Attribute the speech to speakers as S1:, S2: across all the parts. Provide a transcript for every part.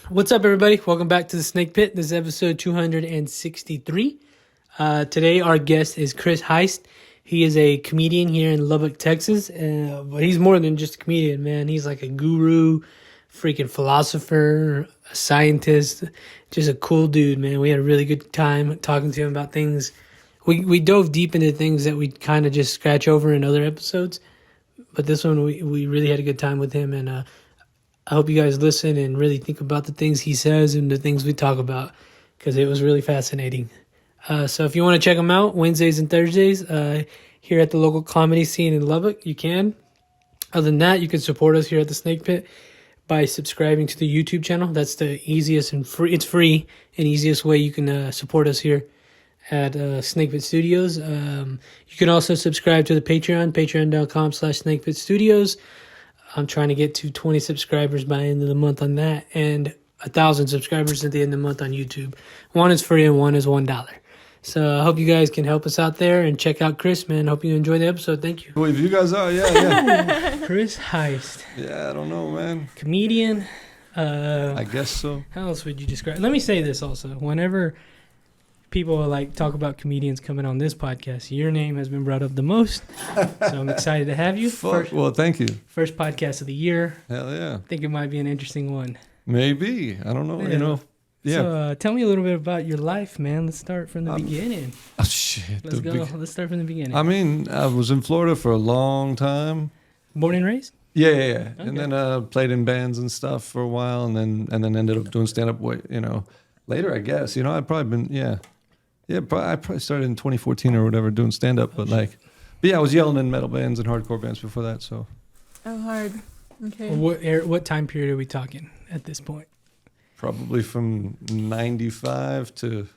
S1: What's up, everybody? Welcome back to the Snake Pit. This is episode 263. Today, our guest is Chris Heist. He is a comedian here in Lubbock, Texas. But he's more than just a comedian, man. He's like a guru, freaking philosopher, a scientist, just a cool dude, man. We had a really good time talking to him about things. We dove deep into things that we kind of just scratch over in other episodes. But this one, we really had a good time with him, and I hope you guys listen and really think about the things he says and the things we talk about, because it was really fascinating. So if you want to check him out, Wednesdays and Thursdays here at the local comedy scene in Lubbock, you can. Other than that, you can support us here at the Snake Pit by subscribing to the YouTube channel. That's the easiest and free. It's free and easiest way you can support us here at Snake Pit Studios. You can also subscribe to the Patreon, patreon.com/Snake Pit Studios. I'm trying to get to 20 subscribers by the end of the month on that, and 1,000 subscribers at the end of the month on YouTube. One is free and one is $1. So I hope you guys can help us out there and check out Chris, man. Hope you enjoy the episode. Thank you.
S2: Well, if you guys are, yeah.
S1: Chris Heist.
S2: Yeah, I don't know, man.
S1: Comedian.
S2: I guess so.
S1: How else would you describe? Let me say this also. Whenever people talk about comedians coming on this podcast, your name has been brought up the most. So I'm excited to have you.
S2: Well, thank you.
S1: First podcast of the year.
S2: Hell yeah.
S1: I think it might be an interesting one.
S2: Maybe. I don't know.
S1: Yeah.
S2: Yeah.
S1: So tell me a little bit about your life, man. Let's start from the beginning.
S2: Oh, shit.
S1: Let's go. Let's start from the beginning.
S2: I mean, I was in Florida for a long time.
S1: Born and raised?
S2: Yeah.
S1: Okay.
S2: And then played in bands and stuff for a while, and then ended up doing stand-up, later, I guess. I'd probably been, Yeah, I probably started in 2014 or whatever doing stand-up, but I was yelling in metal bands and hardcore bands before that, so.
S3: Oh, hard. Okay.
S1: What time period are we talking at this point?
S2: Probably from 95 to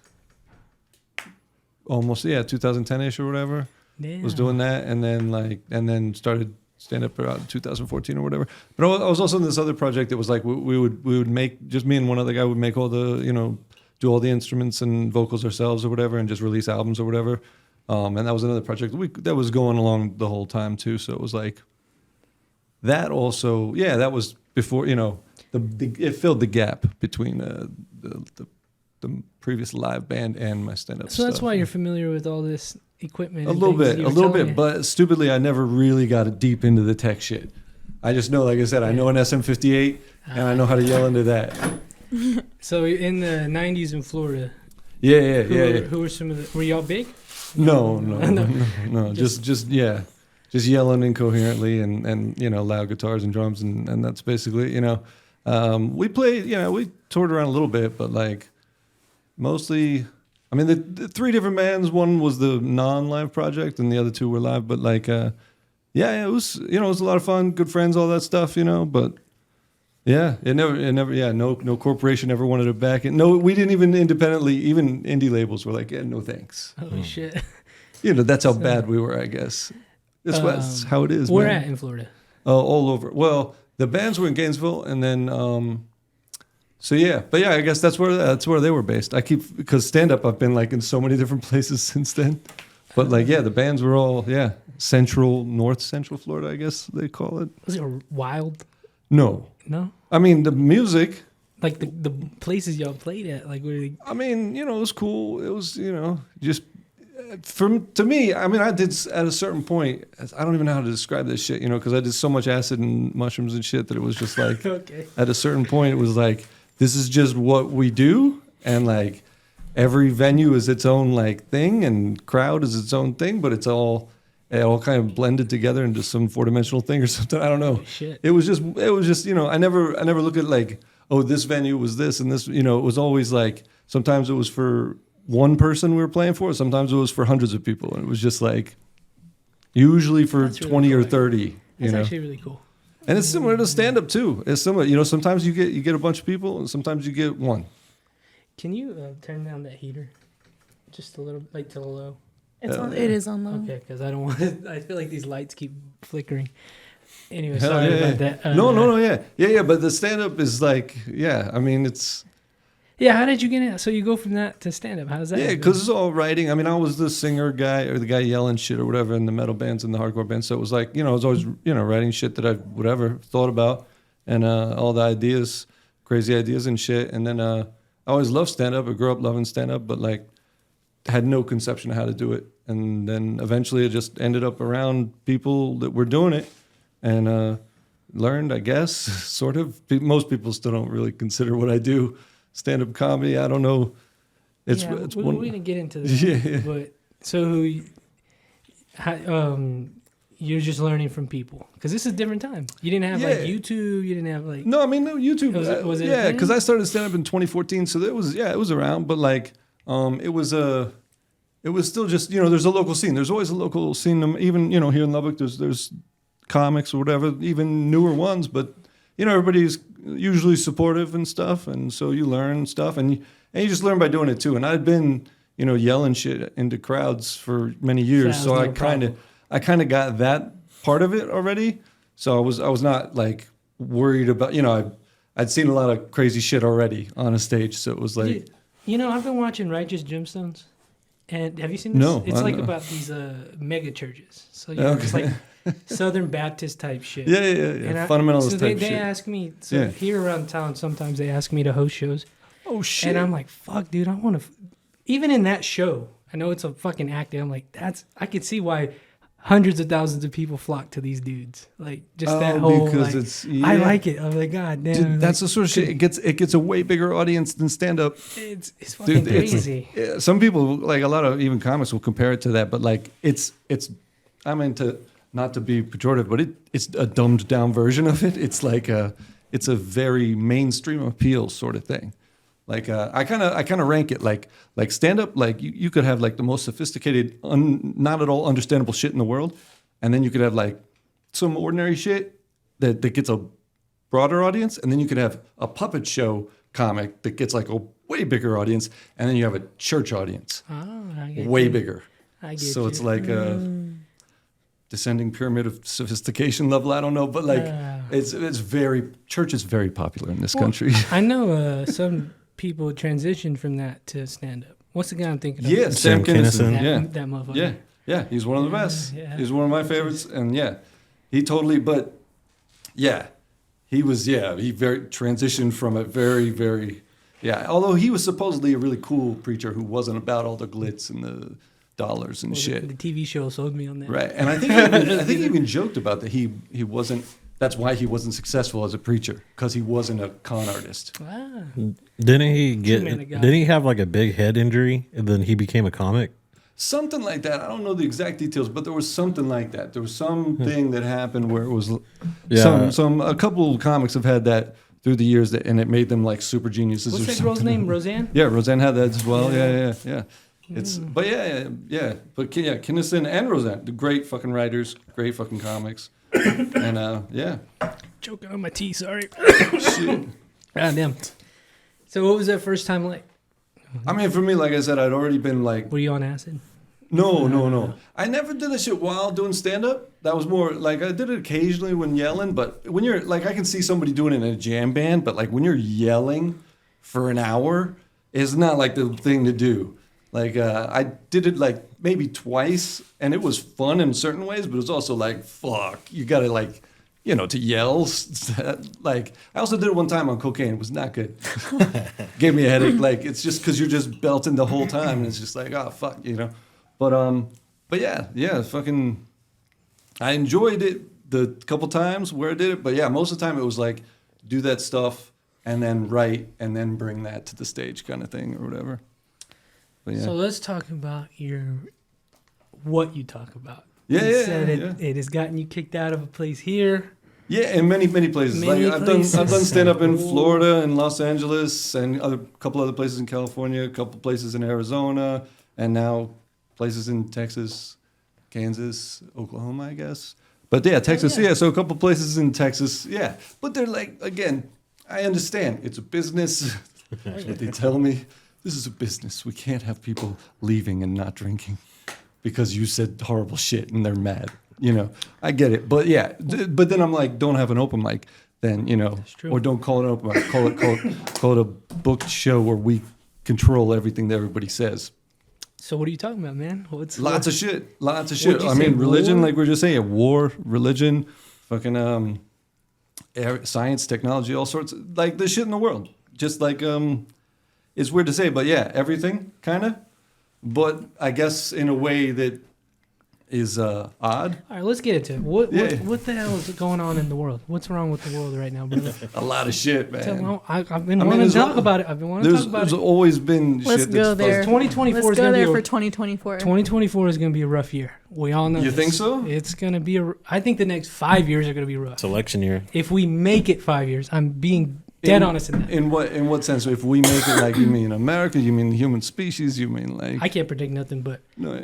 S2: almost, 2010-ish or whatever.
S1: Damn.
S2: Was doing that, and then started stand-up around 2014 or whatever. But I was also in this other project that was like, we would make, just me and one other guy would make all the, do all the instruments and vocals ourselves or whatever, and just release albums or whatever. And that was another project that was going along the whole time too. So it was like that also, that was before, it filled the gap between the previous live band and my stand-up
S1: So that's
S2: stuff.
S1: why you're familiar with all this equipment.
S2: A little bit, but stupidly, I never really got deep into the tech shit. I just know, like I said, I know an SM58, and I know how to yell into that.
S1: So in the 90s in Florida, who were some of the, were y'all big?
S2: No. Just yelling incoherently and loud guitars and drums and that's basically, we played, we toured around a little bit, but mostly, I mean, the three different bands, one was the non-live project and the other two were live, but it was, it was a lot of fun, good friends, all that stuff, but yeah, it never, no corporation ever wanted it back. And no, we didn't even independently, even indie labels were like, no thanks.
S1: Holy shit.
S2: That's how bad we were, I guess. That's how it is.
S1: Where
S2: man.
S1: at in Florida?
S2: All over. Well, the bands were in Gainesville, and then, I guess that's where they were based. Because stand-up, I've been in so many different places since then. But the bands were all, north central Florida, I guess they call it.
S1: Was it wild?
S2: No. I mean, the music.
S1: Like the places y'all played at, where they...
S2: I mean, it was cool. It was, just to me, I mean, I did at a certain point, I don't even know how to describe this shit, because I did so much acid and mushrooms and shit that it was just
S1: okay.
S2: At a certain point, it was this is just what we do. And every venue is its own thing and crowd is its own thing, but it all kind of blended together into some four-dimensional thing or something. I don't know.
S1: Shit.
S2: It was just, I never look at this venue was this and this, it was always sometimes it was for one person we were playing for, sometimes it was for hundreds of people. And it was just usually for
S1: That's
S2: 20
S1: really
S2: or 30,
S1: That's actually really cool.
S2: And it's similar to stand-up too. It's similar, sometimes you get a bunch of people and sometimes you get one.
S1: Can you turn down that heater just a little, to the low?
S3: It is on low.
S1: Okay, because I don't want to, I feel like these lights keep flickering. Anyway, sorry about that.
S2: No, yeah. But the stand-up is I mean, it's...
S1: Yeah, how did you get in? So you go from that to stand-up. How does that happen?
S2: Because it's all writing. I mean, I was the singer guy or the guy yelling shit or whatever in the metal bands and the hardcore bands. So it was I was always, writing shit that I thought about and all the ideas crazy ideas and shit. And then I always loved stand up. I grew up loving stand up, but like had no conception of how to do it. And then eventually it just ended up around people that were doing it and learned, I guess, sort of. Most people still don't really consider what I do stand up comedy. I don't know. It's
S1: we're going to get into that.
S2: Yeah.
S1: But so you're just learning from people because this is a different time. You didn't have like YouTube. You didn't have like
S2: no. I mean, no YouTube.
S1: Was it
S2: yeah, because I started stand up in 2014, so it was around. But like, it was still just there's a local scene. There's always a local scene. Even here in Lubbock, there's comics or whatever, even newer ones. But everybody's usually supportive and stuff, and so you learn stuff, and you just learn by doing it too. And I'd been yelling shit into crowds for many years, so I kind of got that part of it already. So I was not like worried about I'd seen a lot of crazy shit already on a stage, so it was like
S1: I've been watching Righteous Gemstones, and have you seen this?
S2: No,
S1: it's like about these mega churches. So it's like Southern Baptist type shit.
S2: Yeah.
S1: And
S2: Fundamentalist
S1: so
S2: type
S1: they
S2: shit.
S1: ask me here around town. Sometimes they ask me to host shows.
S2: Oh shit!
S1: And I'm like, fuck, dude, I want to. Even in that show, I know it's a fucking acting. I'm like, I could see why hundreds of thousands of people flock to these dudes. Like just that whole. Because I like it. I'm like, God damn.
S2: Dude, that's the sort of shit. It gets a way bigger audience than stand up.
S1: It's fucking crazy.
S2: Some people, like a lot of even comics, will compare it to that. But like, it's. I mean, not to be pejorative, but it's a dumbed down version of it. It's like it's a very mainstream appeal sort of thing. Like I kind of rank it like stand up. Like you could have like the most sophisticated, not at all understandable shit in the world, and then you could have like some ordinary shit that gets a broader audience, and then you could have a puppet show comic that gets like a way bigger audience, and then you have a church audience, way bigger. So it's like a descending pyramid of sophistication level. I don't know, but like church is very popular in this country.
S1: I know some people transitioned from that to stand up. What's the guy I'm thinking of?
S2: Yeah, Sam Kinison.
S1: That motherfucker.
S2: Yeah, he's one of the best.
S1: Yeah.
S2: He's one of my favorites, and he totally. But he was he very transitioned from a very very Although he was supposedly a really cool preacher who wasn't about all the glitz and the dollars and shit.
S1: The TV show sold me on that.
S2: Right, and I think he even joked about that. He wasn't. That's why he wasn't successful as a preacher, because he wasn't a con artist.
S1: Ah.
S4: Didn't he have like a big head injury and then he became a comic?
S2: Something like that. I don't know the exact details, but there was something like that. There was something that happened where it was a couple of comics have had that through the years, and it made them like super geniuses.
S1: What's that girl's name? Roseanne?
S2: Yeah, Roseanne had that as well. Yeah. It's but but Kinison and Roseanne, the great fucking writers, great fucking comics, and
S1: Choking on my tea, sorry.
S2: Shit.
S1: God damn. So what was that first time like?
S2: I mean, for me, like I said, I'd already been like.
S1: Were you on acid?
S2: No. I never did that shit while doing stand up. That was more like I did it occasionally when yelling, but when you're like, I can see somebody doing it in a jam band, but like when you're yelling for an hour, it's not like the thing to do. Like I did it like maybe twice, and it was fun in certain ways, but it was also like, fuck, you gotta like, to yell. Like I also did it one time on cocaine. It was not good. Gave me a headache. Like it's just because you're just belting the whole time, and it's just like, oh fuck, But yeah, fucking. I enjoyed it the couple times where I did it, but yeah, most of the time it was like do that stuff and then write and then bring that to the stage kind of thing or whatever. But yeah.
S1: So let's talk about what you talk about.
S2: Yeah,
S1: you said it has gotten you kicked out of a place here.
S2: Yeah, in many places. I've done stand up in Florida and Los Angeles and a couple other places in California, a couple places in Arizona, and now places in Texas, Kansas, Oklahoma, I guess. But yeah, Texas, so a couple places in Texas, yeah. But they're like, again, I understand. It's a business. That's what they tell me. This is a business. We can't have people leaving and not drinking because you said horrible shit and they're mad. I get it. But yeah, but then I'm like, don't have an open mic then, or don't call it an open mic. Call it a booked show where we control everything that everybody says.
S1: So what are you talking about, man?
S2: Lots of shit. I mean, religion, like we we're just saying, war, religion, fucking science, technology, all sorts, like the shit in the world. Just like it's weird to say, but yeah, everything kind of. But I guess in a way that is odd.
S1: All right, let's get into it. What
S2: Yeah.
S1: what the hell is going on in the world? What's wrong with the world right now, brother?
S2: A lot of shit, man.
S1: I've been
S2: I mean,
S1: wanting to
S2: there's
S1: talk
S2: al-
S1: about it. I've been wanting to talk about
S2: There's
S1: it.
S2: always been
S3: Let's
S2: shit
S3: go
S2: that's
S3: there.
S1: 2024
S3: Let's
S1: is
S3: go
S1: gonna
S3: there
S1: be
S3: for
S1: a,
S3: 2024.
S1: 2024 is going to be a rough year. We all know.
S2: You
S1: this.
S2: think so?
S1: It's going to be I think the next 5 years are going to be rough.
S4: It's election year.
S1: If we make it 5 years, I'm being dead honest in that.
S2: In what sense? If we make it, like, you mean America? You mean the human species? You mean like?
S1: I can't predict nothing, but
S2: No.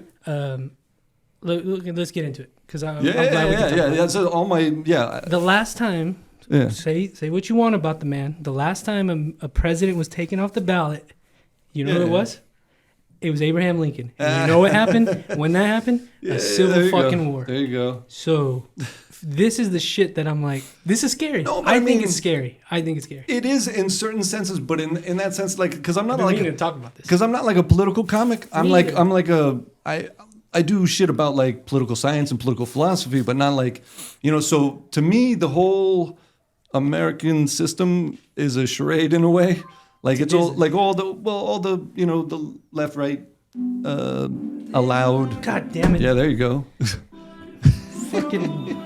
S1: let's get into it because I'm
S2: Yeah,
S1: glad we can talk about it.
S2: That's all my
S1: The last time,
S2: yeah.
S1: say what you want about the man. The last time a president was taken off the ballot, you know who it
S2: Yeah.
S1: was? It was Abraham Lincoln. And you know what happened when that happened?
S2: Yeah,
S1: A
S2: there
S1: civil
S2: you go.
S1: fucking war.
S2: There you go.
S1: So this is the shit that I'm like, this is scary.
S2: No, but
S1: I
S2: I
S1: think
S2: mean-
S1: it's scary. I think it's scary.
S2: It is in certain senses, but in that sense, like, because I'm
S1: I've
S2: not
S1: been
S2: like
S1: meaning to talk about this.
S2: because I'm not like a political comic. I'm
S1: Me
S2: like
S1: either.
S2: I'm like a I do shit about like political science and political philosophy, but not like, you know. So to me, the whole American system is a charade in a way. Like it's all like all the you know, the left right allowed.
S1: God damn it.
S2: Yeah, there you go.
S1: Fucking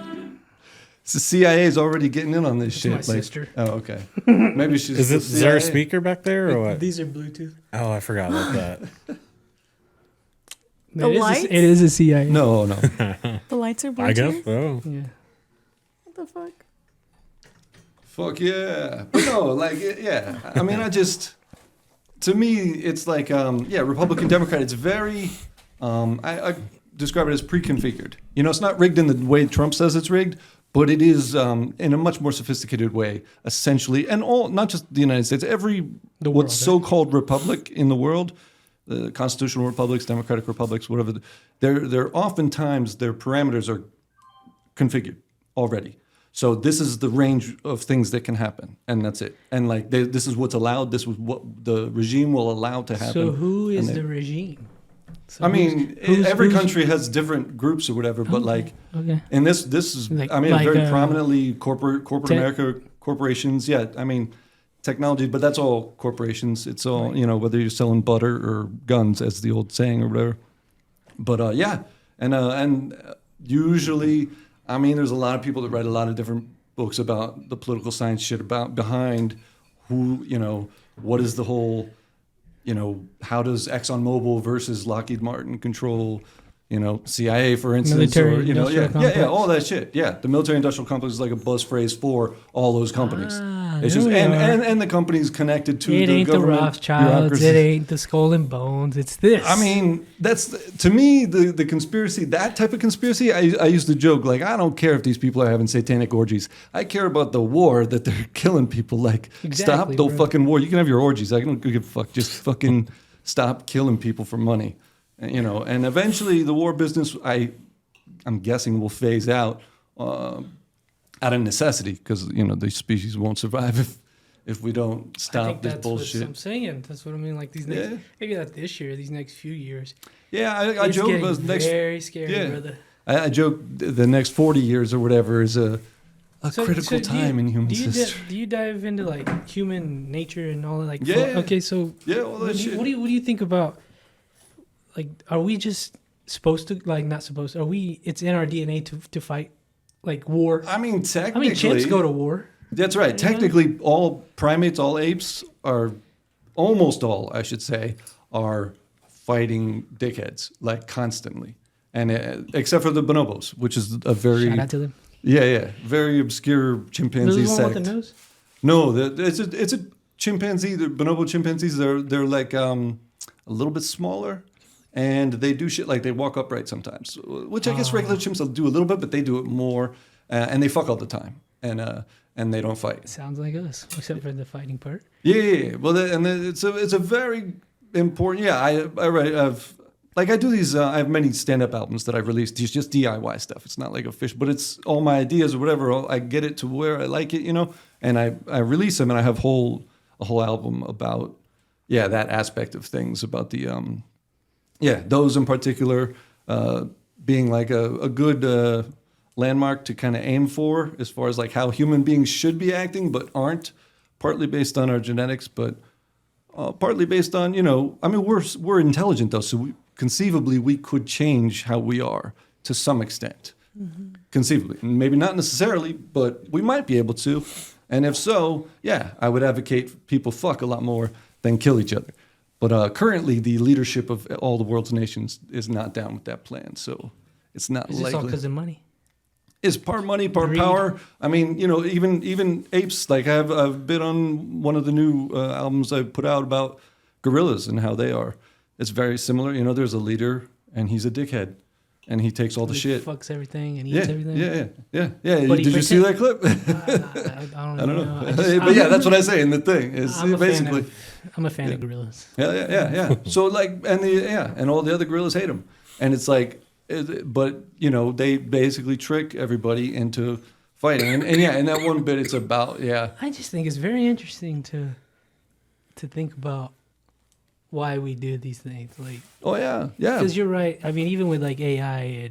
S2: The CIA is already getting in on this shit.
S1: my
S2: like,
S1: sister.
S2: Oh, okay. Maybe she's.
S4: Is there a speaker back there or what?
S1: These are Bluetooth.
S4: Oh, I forgot about that.
S3: The
S1: it is
S3: lights?
S1: it is a CIA.
S2: No.
S3: The lights are Bluetooth.
S4: I guess so.
S1: Yeah.
S3: What the fuck?
S2: Fuck yeah. But no, like, yeah. I mean, to me, it's like, Republican, Democrat, it's very, I describe it as pre-configured. You know, it's not rigged in the way Trump says it's rigged, but it is in a much more sophisticated way, essentially. And not just the United States,
S1: The world,
S2: what's
S1: right?
S2: so-called republic in the world, the constitutional republics, democratic republics, whatever, they're oftentimes, their parameters are configured already. So this is the range of things that can happen, and that's it. And like this is what's allowed. This was what the regime will allow to happen.
S1: So who is
S2: And
S1: the regime? So
S2: I mean, every country has different groups or whatever, but like,
S1: Okay.
S2: and this is,
S1: Like-
S2: I mean,
S1: like,
S2: very prominently corporate
S1: tech-
S2: America, corporations. Yeah, I mean, technology, but that's all corporations. It's all, you know, whether you're selling butter or guns, as the old saying or whatever. But yeah, and usually, I mean, there's a lot of people that write a lot of different books about the political science shit about behind who, you know, what is the whole, you know, how does ExxonMobil versus Lockheed Martin control, you know, CIA, for instance,
S1: Military
S2: or, you know,
S1: industrial
S2: yeah,
S1: complex.
S2: all that shit. Yeah, the military industrial complex is like a buzz phrase for all those companies. It's
S1: there
S2: just
S1: we
S2: and,
S1: are.
S2: and the companies connected to
S1: It
S2: the
S1: ain't the
S2: government
S1: Rothschilds.
S2: bureaucracy.
S1: It ain't the Skull and Bones. It's this.
S2: I mean, that's to me the conspiracy. That type of conspiracy, I used to joke like, I don't care if these people are having satanic orgies. I care about the war that they're killing people. Like, stop
S1: Exactly,
S2: the
S1: bro.
S2: fucking war. You can have your orgies. I don't give a fuck. Just fucking stop killing people for money. And, you know, and eventually the war business, I'm guessing, will phase out out of necessity because, you know, the species won't survive if we don't
S1: I
S2: stop
S1: think
S2: this
S1: that's what
S2: bullshit.
S1: I'm saying. That's what I mean. Like these next,
S2: Yeah.
S1: maybe not this year, these next few years.
S2: Yeah, I
S1: It's
S2: joke
S1: getting
S2: about next.
S1: very scary,
S2: Yeah.
S1: brother.
S2: I joke the next 40 years or whatever is a
S1: So-
S2: critical
S1: so do
S2: time
S1: you-
S2: in human
S1: do you
S2: history.
S1: do you dive into like human nature and all that? Like,
S2: Yeah.
S1: okay, so
S2: Yeah, all that
S1: what
S2: shit.
S1: do you think about? Like, are we just supposed to not supposed? Are we? It's in our DNA to fight like war.
S2: I mean, technically,
S1: chimps go to war.
S2: That's right. Technically, all primates, all apes are, almost all, I should say, are fighting dickheads like constantly, and except for the bonobos, which is a very
S1: Shout out to them.
S2: very obscure chimpanzee
S1: Those one
S2: sect.
S1: with the nose.
S2: No, it's a chimpanzee. The bonobo chimpanzees, they're like a little bit smaller, and they do shit like they walk upright sometimes, which I guess regular chimps will do a little bit, but they do it more, and they fuck all the time, and they don't fight.
S1: Sounds like us, except for the fighting part.
S2: Yeah. Well, it's a very important. Yeah, I write. I do these. I have many stand-up albums that I've released. It's just DIY stuff. It's not like official, but it's all my ideas or whatever. I get it to where I like it, you know, and I release them, and I have a whole album about that aspect of things, about the those in particular being like a good landmark to kind of aim for as far as like how human beings should be acting but aren't, partly based on our genetics, but partly based on, I mean, we're intelligent though, so conceivably we could change how we are to some extent. Mm-hmm. Conceivably. Maybe not necessarily, but we might be able to. And if so, yeah, I would advocate people fuck a lot more than kill each other. But currently, the leadership of all the world's nations is not down with that plan, so it's not
S1: Is this all because of money?
S2: It's part money, part
S1: Greed.
S2: power. I mean, even apes. Like I've been on one of the new albums I put out about gorillas and how they are. It's very similar. There's a leader and he's a dickhead, and he takes all the shit.
S1: Fucks everything and eats everything.
S2: Yeah.
S1: But
S2: Did you see that clip?
S1: I don't know.
S2: But yeah, that's what I say in the thing. Is basically.
S1: I'm a fan of gorillas.
S2: Yeah. So like, and all the other gorillas hate him, and it's like, but they basically trick everybody into fighting, and in that one bit, it's about
S1: I just think it's very interesting to think about why we do these things, like.
S2: Oh yeah.
S1: Because you're right. I mean, even with like AI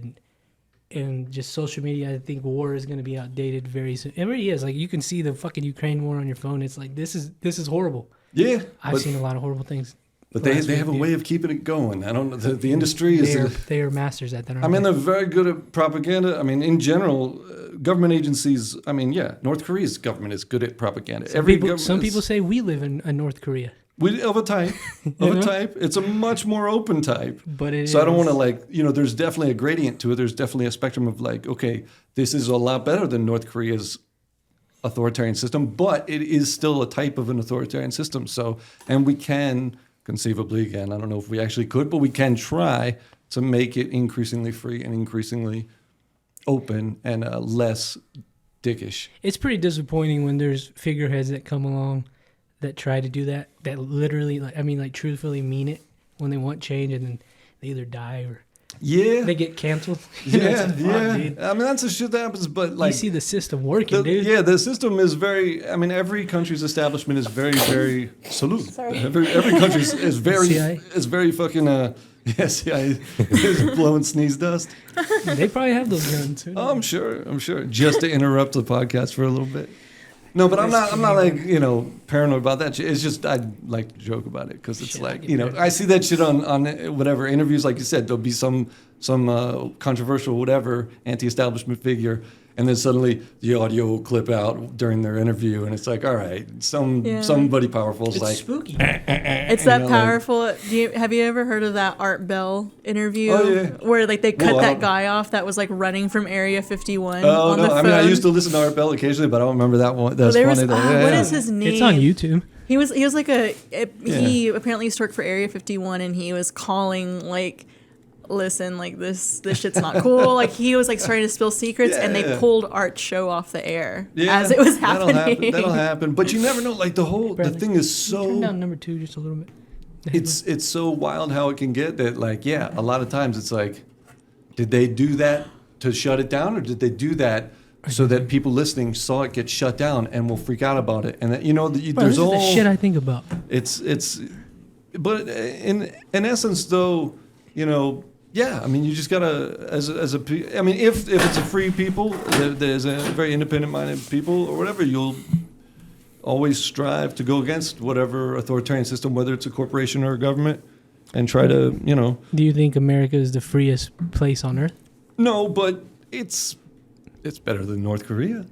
S1: and just social media, I think war is going to be outdated very soon. It really is. Like you can see the fucking Ukraine war on your phone. It's like this is horrible.
S2: Yeah,
S1: I've seen a lot of horrible things.
S2: But they have a way of keeping it going. I don't know. The industry is.
S1: They are masters at that.
S2: I mean, they're very good at propaganda. I mean, in general, government agencies. I mean, North Korea's government is good at propaganda.
S1: Some people say we live in North Korea.
S2: Of a type. It's a much more open type.
S1: But
S2: I don't want to there's definitely a gradient to it. There's definitely a spectrum of like, okay, this is a lot better than North Korea's authoritarian system, but it is still a type of an authoritarian system. So, and we can conceivably, again, I don't know if we actually could, but we can try to make it increasingly free and increasingly open and less dickish.
S1: It's pretty disappointing when there's figureheads that come along that try to do that literally, truthfully mean it when they want change, and then they either die or they get canceled.
S2: Yeah. Dude. I mean, that's the shit that happens, but like...
S1: You see the system working, dude.
S2: Yeah, the system is very... I mean, every country's establishment is very, very... Salute.
S3: Sorry.
S2: Every country is very...
S1: CIA?
S2: Is very fucking... CIA is blowing sneeze dust.
S1: They probably have those guns, too.
S2: Oh, I'm sure. Just to interrupt the podcast for a little bit. No, but I'm not like, paranoid about that shit. It's just, I like to joke about it because it's I see that shit on whatever interviews, like you said, there'll be some controversial, whatever, anti-establishment figure, and then suddenly the audio will clip out during their interview, and it's like, all right, somebody powerful is
S1: it's
S2: like...
S1: spooky.
S3: It's that powerful. Have you ever heard of that Art Bell interview?
S2: Oh, yeah.
S3: Where they cut that guy off that was like running from Area 51
S2: Oh,
S3: on
S2: no,
S3: the phone?
S2: I mean, I used to listen to Art Bell occasionally, but I don't remember that one. That's funny.
S3: What is his name?
S1: It's on YouTube.
S3: He was like he apparently used to work for Area 51, and he was calling like, listen, like this shit's not cool. Like he was like starting to spill secrets, and they pulled Art's show off the air as it was happening.
S2: That'll happen. But you never know. Like the thing is so...
S1: Turn down number 2 just a little bit.
S2: It's so wild how it can get that, like, a lot of times it's like, did they do that to shut it down, or did they do that so that people listening saw it get shut down and will freak out about it? And that, there's all...
S1: This is the shit I think about.
S2: But in essence, though, I mean, you just gotta, I mean, if it's a free people, there's a very independent-minded people or whatever, you'll always strive to go against whatever authoritarian system, whether it's a corporation or a government, and try to,
S1: Do you think America is the freest place on earth?
S2: No, but it's better than North Korea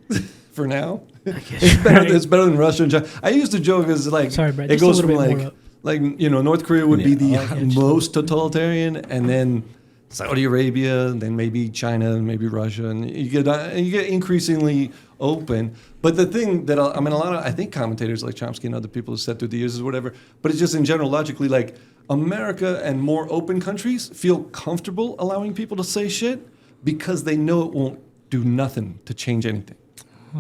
S2: for now.
S1: It's
S2: better than Russia and China. I used to joke as like,
S1: sorry, Brad,
S2: it goes from
S1: more
S2: like North Korea would be the most totalitarian, and then Saudi Arabia, and then maybe China, and maybe Russia, and you get increasingly open. But the thing that a lot of, I think, commentators like Chomsky and other people have said through the years is whatever, but it's just in general logically, like, America and more open countries feel comfortable allowing people to say shit because they know it won't do nothing to change anything.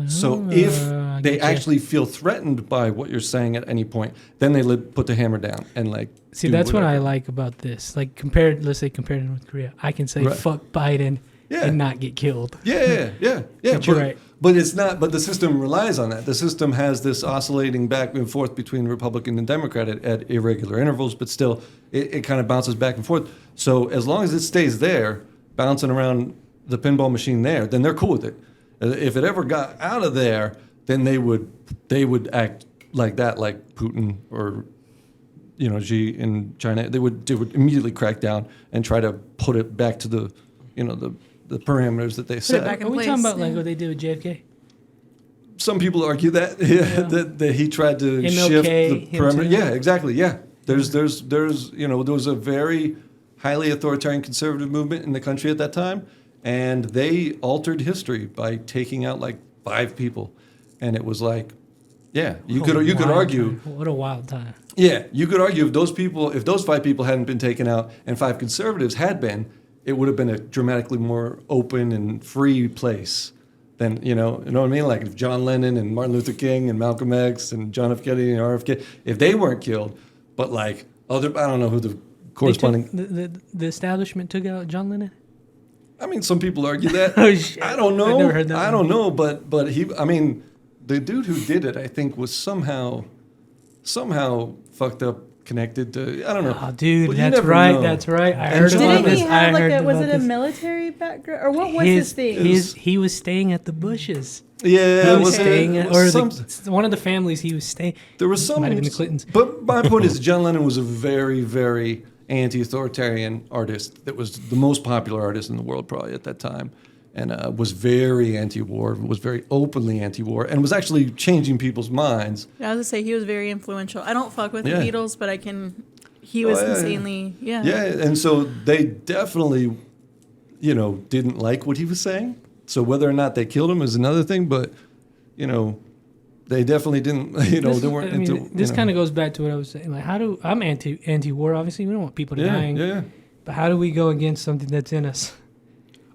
S2: So if they actually feel threatened by what you're saying at any point, then they put the hammer down and like.
S1: See, that's what I like about this. Like let's say compared to North Korea, I can say fuck Biden and not get killed.
S2: Yeah.
S1: But you're right.
S2: But it's not. But the system relies on that. The system has this oscillating back and forth between Republican and Democrat at irregular intervals, but still, it kind of bounces back and forth. So as long as it stays there, bouncing around the pinball machine there, then they're cool with it. If it ever got out of there, then they would act like that, like Putin or Xi in China. They would immediately crack down and try to put it back to the the parameters that they set.
S3: back in
S1: Are we
S3: place,
S1: talking about
S3: yeah.
S1: like what they did with JFK?
S2: Some people argue that that he tried to
S1: MLK,
S2: shift the
S1: him
S2: parameter.
S1: too.
S2: Yeah, exactly. Yeah, there was a very highly authoritarian conservative movement in the country at that time, and they altered history by taking out like 5 people, and it was like, yeah, you could argue.
S1: What a wild time.
S2: Yeah, you could argue if those 5 people hadn't been taken out and 5 conservatives had been, it would have been a dramatically more open and free place than, you know what I mean? Like if John Lennon and Martin Luther King and Malcolm X and John F. Kennedy and RFK, if they weren't killed, but like I don't know who the corresponding.
S1: The establishment took out John Lennon?
S2: I mean, some people argue that.
S1: Oh, shit.
S2: I don't know.
S1: I never heard that
S2: I
S1: one.
S2: don't know, but he, I mean, the dude who did it, I think, was somehow fucked up, connected to, I don't know.
S1: Oh, dude,
S2: But you
S1: that's
S2: never
S1: right.
S2: know.
S1: That's right. I
S2: And
S1: heard
S2: John
S1: about
S3: Didn't
S1: this.
S3: he
S1: I
S3: have like
S1: heard
S3: a, was
S1: about
S3: it a
S1: this.
S3: military background? Or what was his thing?
S1: He was staying at the Bushes.
S2: Yeah,
S1: He
S2: it
S1: was
S2: was
S1: staying at, or
S2: some,
S1: one of the families he was staying.
S2: there was some.
S1: Might have been the Clintons.
S2: But my point is, John Lennon was a very, very anti-authoritarian artist. That was the most popular artist in the world probably at that time, and was very anti-war. Was very openly anti-war, and was actually changing people's minds.
S3: I was gonna say he was very influential. I don't fuck with
S2: Yeah.
S3: the Beatles, but I can. He was
S2: yeah.
S3: insanely, yeah.
S2: Yeah, and so they definitely, didn't like what he was saying. So whether or not they killed him is another thing, but, they definitely didn't, they weren't into.
S1: This kind of goes back to what I was saying. Like, I'm anti-war. Obviously, we don't want people dying.
S2: Yeah.
S1: But how do we go against something that's in us?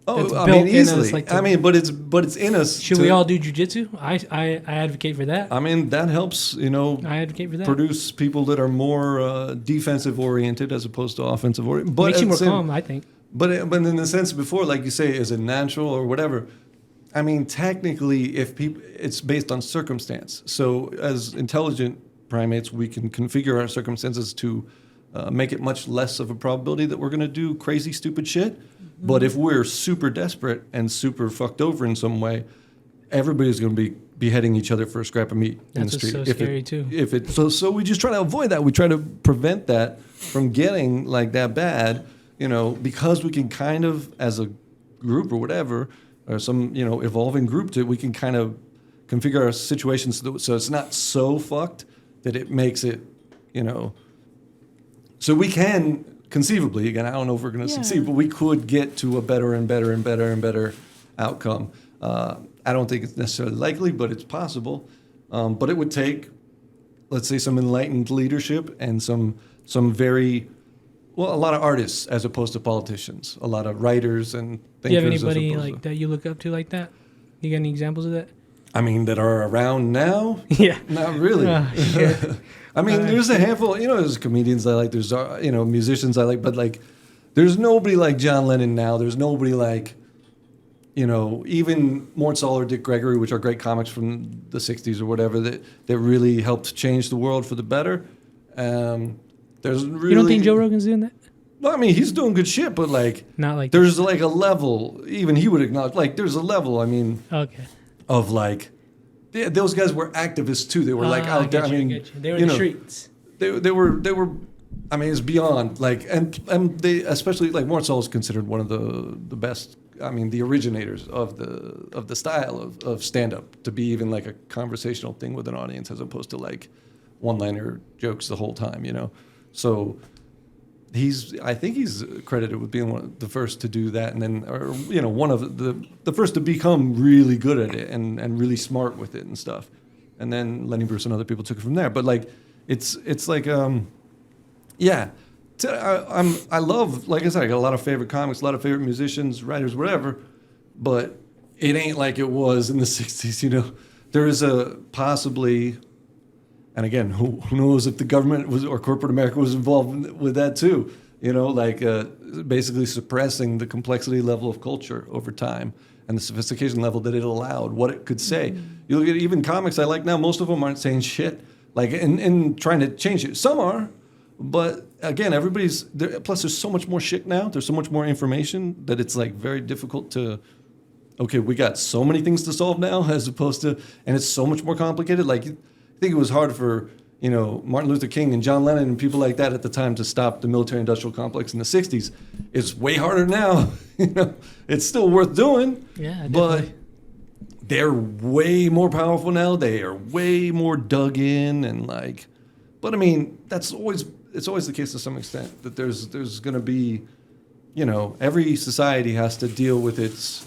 S1: That's
S2: Oh, I
S1: built
S2: mean,
S1: in us,
S2: easily.
S1: like
S2: but it's in us.
S1: Should we all do jujitsu? I advocate for that.
S2: I mean, that helps.
S1: I advocate for that.
S2: Produce people that are more defensive oriented as opposed to offensive oriented. But
S1: Makes you
S2: at
S1: more
S2: the same-
S1: calm, I think.
S2: But in the sense before, like you say, is it natural or whatever? I mean, technically, it's based on circumstance. So as intelligent primates, we can configure our circumstances to make it much less of a probability that we're going to do crazy, stupid shit. Mm-hmm. But if we're super desperate and super fucked over in some way, everybody's going to be beheading each other for a scrap of meat in the
S1: That's
S2: street.
S1: what's so scary too.
S2: So we just try to avoid that. We try to prevent that from getting like that bad. Because we can kind of, as a group or whatever, or some, evolving group, we can kind of configure our situations so it's not so fucked that it makes it, so we can conceivably, again, I don't know if we're going to succeed, but we could get to a better and better and better and better outcome. I don't think it's necessarily likely, but it's possible. But it would take, let's say, some enlightened leadership and some very... Well, a lot of artists as opposed to politicians. A lot of writers and thinkers.
S1: Do you have
S2: as
S1: anybody
S2: opposed
S1: like that you look up to like that? You got any examples of that?
S2: I mean, that are around now?
S1: Yeah.
S2: Not really.
S1: Shit.
S2: I mean, there's a handful. There's comedians I like. There's musicians I like. But like, there's nobody like John Lennon now. There's nobody like, even Mort Sahl or Dick Gregory, which are great comics from the '60s or whatever, that really helped change the world for the better. There's really.
S1: You don't think Joe Rogan's doing that?
S2: No, I mean, he's doing good shit, but like,
S1: Not like
S2: there's like a level. Even he would acknowledge. Like, there's a level. I mean,
S1: okay.
S2: of like, those guys were activists too. They were like out there. I mean,
S1: they were in the streets.
S2: They were. I mean, it's beyond like, and they especially like Mort Sahl is considered one of the best. I mean, the originators of the style of stand up to be even like a conversational thing with an audience as opposed to like one-liner jokes the whole time. So. I think he's credited with being one of the first to do that, and then, or one of the first to become really good at it and really smart with it and stuff. And then Lenny Bruce and other people took it from there. But like, it's like, yeah. I love, like I said, I got a lot of favorite comics, a lot of favorite musicians, writers, whatever. But it ain't like it was in the '60s. There is a possibly. And again, who knows if the government or corporate America was involved with that too? Basically suppressing the complexity level of culture over time and the sophistication level that it allowed, what it could say. Mm-hmm. You look at even comics I like now, most of them aren't saying shit, like in trying to change it. Some are, But again, everybody's there. Plus, there's so much more shit now. There's so much more information that it's like very difficult to. Okay, we got so many things to solve now, as opposed to, and it's so much more complicated. Like, I think it was hard for Martin Luther King and John Lennon and people like that at the time to stop the military-industrial complex in the '60s. It's way harder now. It's still worth doing.
S1: Yeah,
S2: but
S1: definitely.
S2: they're way more powerful now. They are way more dug in and like. But I mean, it's always the case to some extent that there's going to be, every society has to deal with its.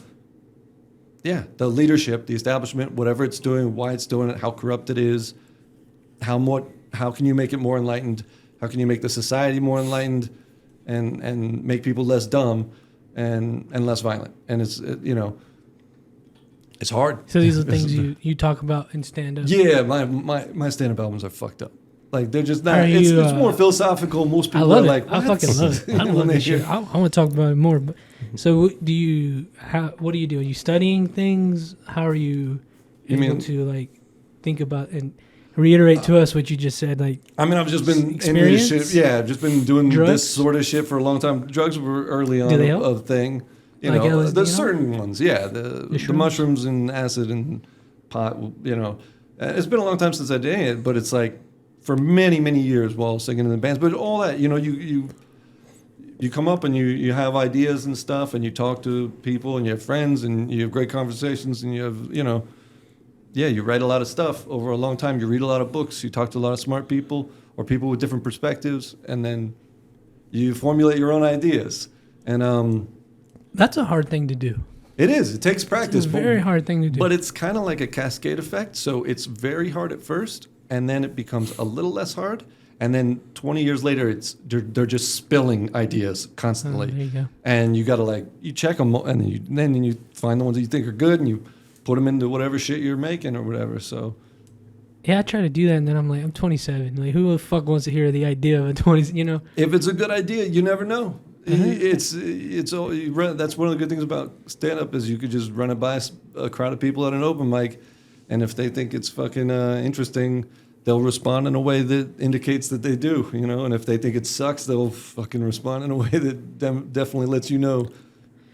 S2: Yeah, the leadership, the establishment, whatever it's doing, why it's doing it, how corrupt it is, how can you make it more enlightened? How can you make the society more enlightened, and make people less dumb, and less violent? And it's hard.
S1: So these are things you talk about in stand up.
S2: Yeah, my stand up albums are fucked up. Like they're just not.
S1: Are
S2: It's
S1: you,
S2: more philosophical. Most
S1: I
S2: people
S1: love
S2: are
S1: it.
S2: like,
S1: I
S2: what?
S1: fucking love it. I love this shit. I want to talk about it more. But so what do you do? Are you studying things? How are you able to like think about and reiterate to us what you just said? Like,
S2: I mean, I've just been in
S1: experience?
S2: this shit. Yeah, I've just been doing
S1: Drugs?
S2: this sort of shit for a long time. Drugs were early on
S1: Do they help?
S2: a thing.
S1: Like LSD
S2: The
S1: and all?
S2: certain ones, yeah, the mushrooms and acid and pot. It's been a long time since I did it, but it's like for many, many years while singing in the bands. But all that, you come up and you have ideas and stuff, and you talk to people, and you have friends, and you have great conversations, and you have, you write a lot of stuff over a long time. You read a lot of books. You talk to a lot of smart people or people with different perspectives, and then you formulate your own ideas. And
S1: that's a hard thing to do.
S2: it is. It takes practice.
S1: It's a very hard thing to do.
S2: But it's kind of like a cascade effect. So it's very hard at first, and then it becomes a little less hard. And then 20 years later, they're just spilling ideas constantly.
S1: There you go.
S2: And you got to you check them, and then you find the ones that you think are good, and you put them into whatever shit you're making or whatever. So
S1: Yeah, I try to do that, and then I'm like, I'm 27. Like, who the fuck wants to hear the idea of a 20?
S2: if it's a good idea, you never know.
S1: Mm-hmm.
S2: It's all that's one of the good things about stand up is you could just run it by a crowd of people at an open mic, and if they think it's fucking interesting, they'll respond in a way that indicates that they do, and if they think it sucks, they'll fucking respond in a way that definitely lets you know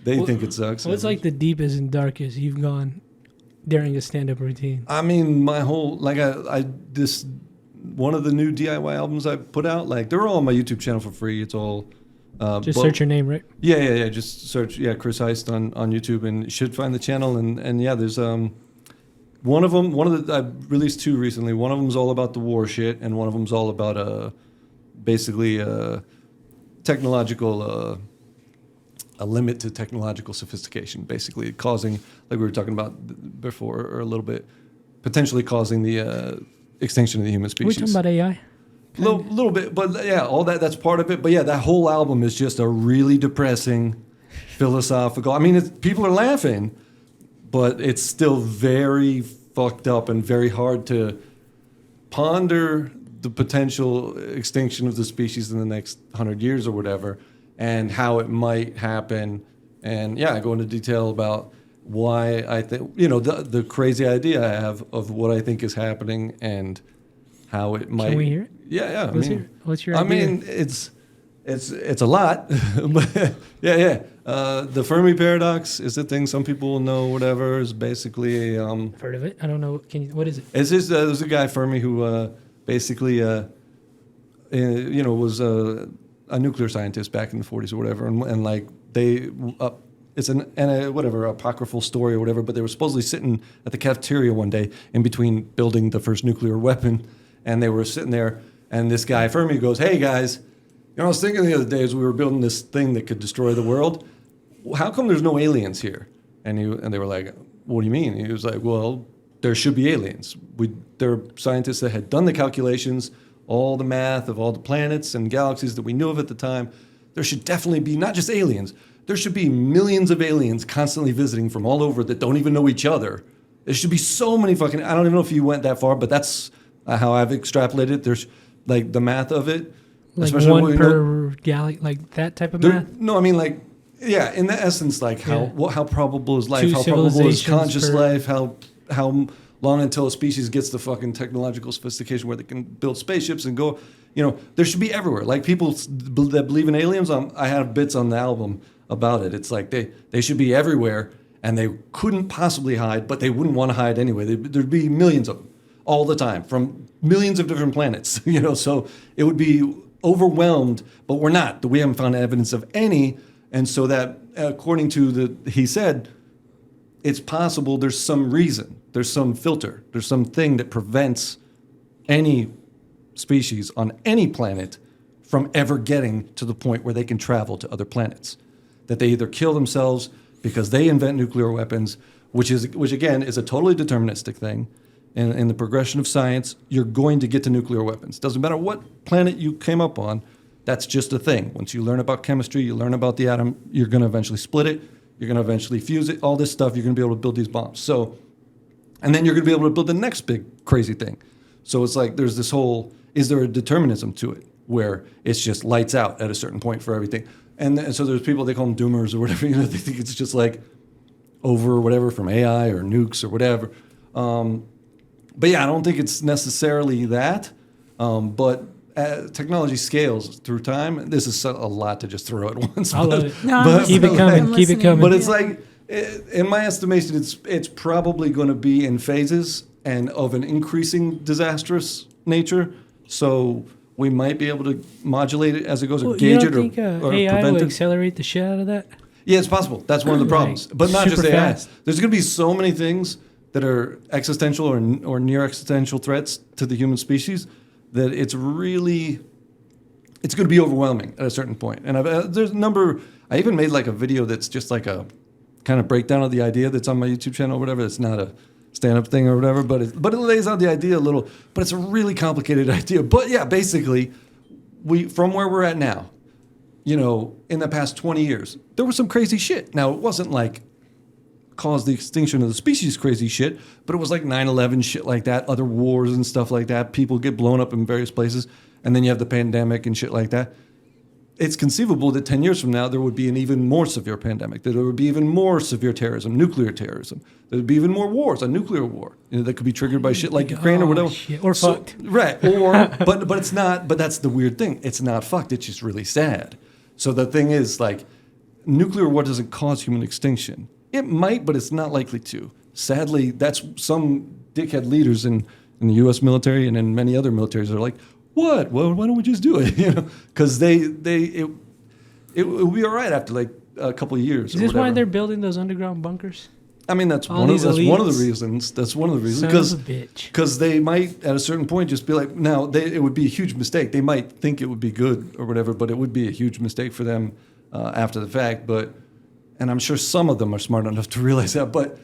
S2: they think it sucks.
S1: What's like the deepest and darkest you've gone during a stand-up routine?
S2: I mean, my whole this one of the new DIY albums I put out, they're all on my YouTube channel for free. It's all
S1: Just search your name, right?
S2: Yeah. Just search Chris Heist on YouTube, and you should find the channel. And yeah, there's one of the I released two recently. One of them's all about the war shit, and one of them's all about basically technological a limit to technological sophistication, basically causing, like we were talking about before or a little bit, potentially causing the extinction of the human species.
S1: We're talking about AI.
S2: Little bit, but yeah, all that's part of it. But yeah, that whole album is just a really depressing, philosophical. I mean, people are laughing, but it's still very fucked up and very hard to ponder the potential extinction of the species in the next 100 years or whatever, and how it might happen. And yeah, I go into detail about why I think, the crazy idea I have of what I think is happening and how it might.
S1: Can we hear it?
S2: Yeah.
S1: What's your idea?
S2: I mean, it's a lot, but yeah. The Fermi paradox is a thing some people will know. Whatever is basically.
S1: I've heard of it. I don't know. What is it?
S2: It's just there's a guy Fermi who basically was a nuclear scientist back in the 40s or whatever, and like they. It's whatever apocryphal story or whatever, but they were supposedly sitting at the cafeteria one day in between building the first nuclear weapon, and they were sitting there, and this guy Fermi goes, "Hey guys, I was thinking the other day as we were building this thing that could destroy the world, how come there's no aliens here?" And they were like, "What do you mean?" He was like, "Well, there should be aliens. There are scientists that had done the calculations, all the math of all the planets and galaxies that we knew of at the time. There should definitely be not just aliens. There should be millions of aliens constantly visiting from all over that don't even know each other. There should be so many fucking. I don't even know if you went that far, but that's how I've extrapolated it. There's like the math of it."
S1: Like one per galaxy, like that type of math?
S2: No, I mean like, yeah, in the essence, like how probable is life,
S1: Two
S2: how probable is
S1: civilizations
S2: conscious
S1: per-
S2: life, how long until a species gets the fucking technological sophistication where they can build spaceships and go, there should be everywhere. Like people that believe in aliens, I have bits on the album about it. It's like they should be everywhere and they couldn't possibly hide, but they wouldn't want to hide anyway. There'd be millions of them all the time from millions of different planets, so it would be overwhelmed, but we're not. We haven't found evidence of any. And so that, according to he said, it's possible there's some reason, there's some filter, there's something that prevents any species on any planet from ever getting to the point where they can travel to other planets. That they either kill themselves because they invent nuclear weapons, which again is a totally deterministic thing. In the progression of science, you're going to get to nuclear weapons. Doesn't matter what planet you came up on, that's just a thing. Once you learn about chemistry, you learn about the atom, you're going to eventually split it, you're going to eventually fuse it, all this stuff, you're going to be able to build these bombs. So, and then you're going to be able to build the next big crazy thing. So it's like there's this whole, is there a determinism to it where it's just lights out at a certain point for everything? And so there's people, they call them doomers or whatever, they think it's just like over or whatever from AI or nukes or whatever. But yeah, I don't think it's necessarily that. But technology scales through time. This is a lot to just throw at once.
S1: I love it.
S3: No,
S1: keep it coming. Keep it coming.
S2: But it's like, in my estimation, it's probably going to be in phases and of an increasing disastrous nature. So we might be able to modulate it as it goes, or gauge it, or
S1: AI
S2: prevent
S1: will
S2: it.
S1: accelerate the shit out of that?
S2: Yeah, it's possible. That's one of the problems.
S1: Right.
S2: But not
S1: Super
S2: just AI.
S1: fast.
S2: There's going to be so many things that are existential or near existential threats to the human species that it's going to be overwhelming at a certain point. And there's a number. I even made like a video that's just like a kind of breakdown of the idea that's on my YouTube channel or whatever. It's not a stand-up thing or whatever, but it lays out the idea a little. But it's a really complicated idea. But yeah, basically, from where we're at now, in the past 20 years, there was some crazy shit. Now, it wasn't like caused the extinction of the species crazy shit, but it was like 9/11 shit like that, other wars and stuff like that. People get blown up in various places, and then you have the pandemic and shit like that. It's conceivable that 10 years from now, there would be an even more severe pandemic, that there would be even more severe terrorism, nuclear terrorism. There would be even more wars, a nuclear war, that could be triggered by shit like Ukraine or whatever.
S1: Shit. Or fucked.
S2: Right. Or, but it's not, but that's the weird thing. It's not fucked. It's just really sad. So the thing is, like, nuclear war doesn't cause human extinction. It might, but it's not likely to. Sadly, that's some dickhead leaders in the U.S. military and in many other militaries are like, what? Well, why don't we just do it? Because it will be all right after like a couple of years.
S1: Is this why they're building those underground bunkers?
S2: I mean, that's
S1: All
S2: one of
S1: these
S2: the
S1: elites.
S2: reasons. That's one of the reasons.
S1: Son of a bitch.
S2: Because they might, at a certain point, just be like, it would be a huge mistake. They might think it would be good or whatever, but it would be a huge mistake for them after the fact. And I'm sure some of them are smart enough to realize that. But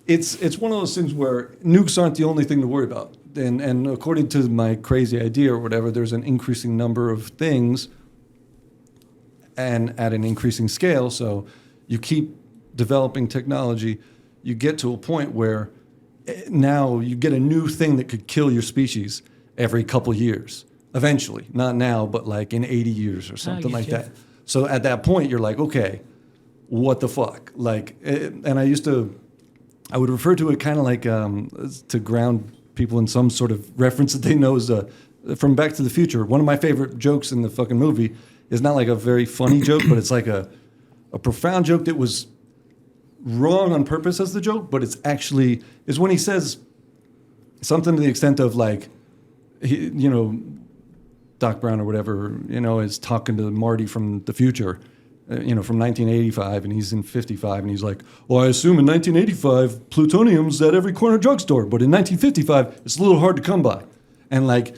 S2: it's one of those things where nukes aren't the only thing to worry about. And according to my crazy idea or whatever, there's an increasing number of things and at an increasing scale. So you keep developing technology, you get to a point where now you get a new thing that could kill your species every couple years. Eventually. Not now, but like in 80 years or something like that. So at that point, you're like, okay, what the fuck? Like, and I would refer to it kind of like to ground people in some sort of reference that they know is from Back to the Future. One of my favorite jokes in the fucking movie is not like a very funny joke, but it's like a profound joke that was wrong on purpose as the joke, but it's actually is when he says something to the extent of like, Doc Brown or whatever, is talking to Marty from the future. From 1985, and he's in 55, and he's like, well, I assume in 1985, plutonium's at every corner drugstore, but in 1955, it's a little hard to come by. And like,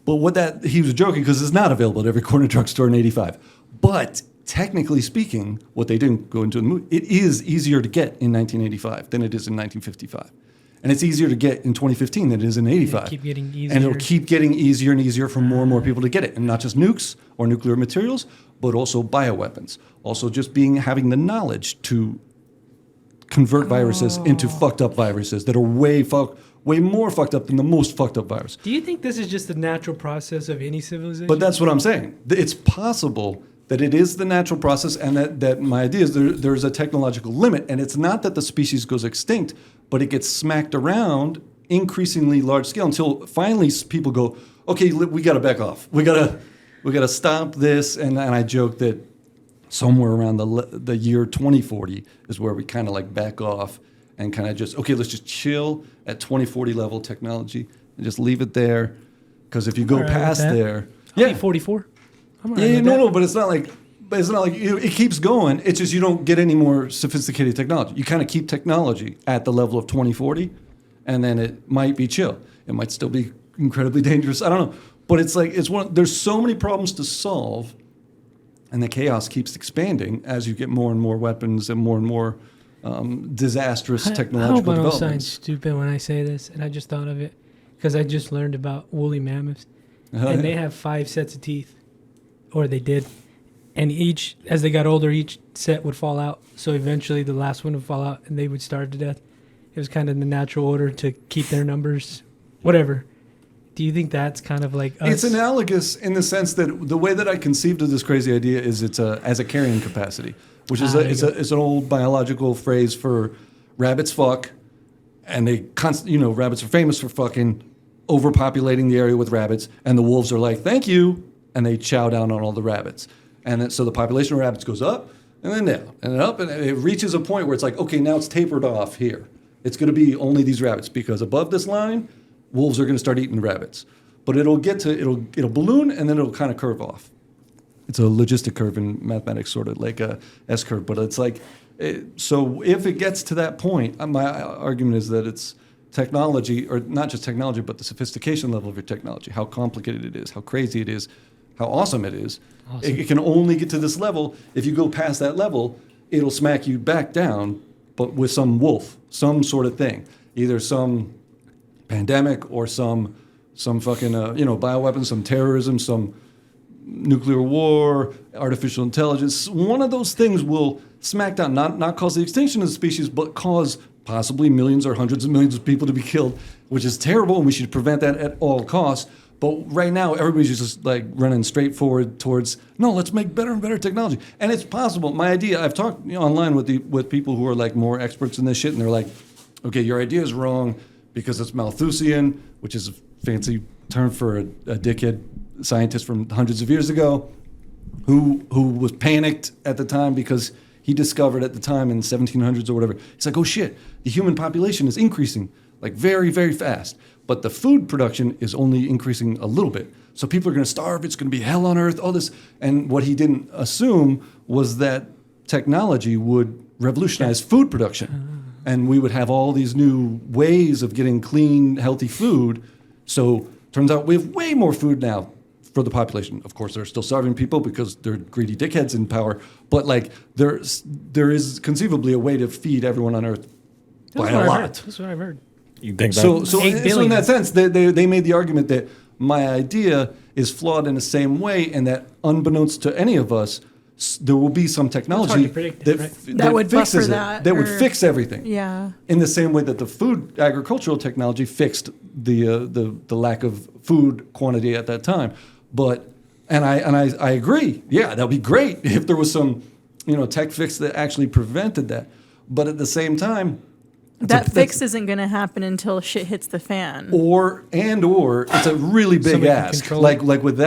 S2: but he was joking because it's not available at every corner drugstore in 85. But technically speaking, what they didn't go into in the movie, it is easier to get in 1985 than it is in 1955. And it's easier to get in 2015 than it is in 85.
S1: It'll keep getting easier.
S2: And it'll keep getting easier and easier for more and more people to get it. And not just nukes or nuclear materials, but also bioweapons. Also just having the knowledge to convert viruses into fucked up viruses that are way more fucked up than the most fucked up virus.
S1: Do you think this is just the natural process of any civilization?
S2: But that's what I'm saying. It's possible that it is the natural process, and that my idea is there's a technological limit, and it's not that the species goes extinct, but it gets smacked around increasingly large scale until finally people go, okay, we got to back off. We got to stop this. And I joke that somewhere around the year 2040 is where we kind of like back off and kind of just, okay, let's just chill at 2040 level technology and just leave it there. Because if you go past there,
S1: I'll be 44. I'm all right
S2: yeah,
S1: with
S2: no,
S1: that.
S2: but it's not like. But it's not like it keeps going. It's just you don't get any more sophisticated technology. You kind of keep technology at the level of 2040, and then it might be chill. It might still be incredibly dangerous. I don't know. But it's like there's so many problems to solve, and the chaos keeps expanding as you get more and more weapons and more disastrous technological
S1: I hope I don't sound
S2: developments.
S1: stupid when I say this, and I just thought of it because I just learned about woolly mammoths, and they have 5 sets of teeth, or they did. And as they got older, each set would fall out. So eventually the last one would fall out and they would starve to death. It was kind of the natural order to keep their numbers, whatever. Do you think that's kind of like us?
S2: It's analogous in the sense that the way that I conceived of this crazy idea is as a carrying capacity, which is it's an old biological phrase for rabbits fuck, and rabbits are famous for fucking overpopulating the area with rabbits, and the wolves are like, thank you, and they chow down on all the rabbits. And then, so the population of rabbits goes up and then down and then up, and it reaches a point where it's like, okay, now it's tapered off here. It's going to be only these rabbits because above this line, wolves are going to start eating rabbits. But it'll balloon and then it'll kind of curve off. It's a logistic curve in mathematics, sort of like a S curve. But it's like, so if it gets to that point, my argument is that it's technology, or not just technology, but the sophistication level of your technology, how complicated it is, how crazy it is, how awesome it is. Awesome. It can only get to this level. If you go past that level, it'll smack you back down, but with some wolf, some sort of thing, either some pandemic or some fucking bioweapons, some terrorism, some nuclear war, artificial intelligence. One of those things will smack down, not cause the extinction of the species, but cause possibly millions or hundreds of millions of people to be killed, which is terrible, and we should prevent that at all costs. But right now, everybody's just like running straight forward towards, no, let's make better and better technology. And it's possible. My idea, I've talked online with people who are like more experts in this shit, and they're like, okay, your idea is wrong because it's Malthusian, which is a fancy term for a dickhead scientist from hundreds of years ago who was panicked at the time because he discovered at the time in the 1700s or whatever, he's like, oh shit, the human population is increasing like very, very fast. But the food production is only increasing a little bit. So people are going to starve. It's going to be hell on earth, all this. And what he didn't assume was that technology would revolutionize food production. And we would have all these new ways of getting clean, healthy food. So turns out we have way more food now for the population. Of course, they're still starving people because they're greedy dickheads in power. But like there is conceivably a way to feed everyone on earth by a lot.
S1: That's what I've heard.
S4: You think that?
S2: So in that sense, they made the argument that my idea is flawed in the same way, and that unbeknownst to any of us, there will be some technology
S3: that would
S2: fixes
S3: buffer that,
S2: that would fix everything.
S3: Yeah.
S2: In the same way that the food agricultural technology fixed the lack of food quantity at that time. But I agree. Yeah, that'd be great if there was some tech fix that actually prevented that. But at the same time,
S3: that fix isn't going to happen until shit hits the fan.
S2: Or it's a really big ask. Like with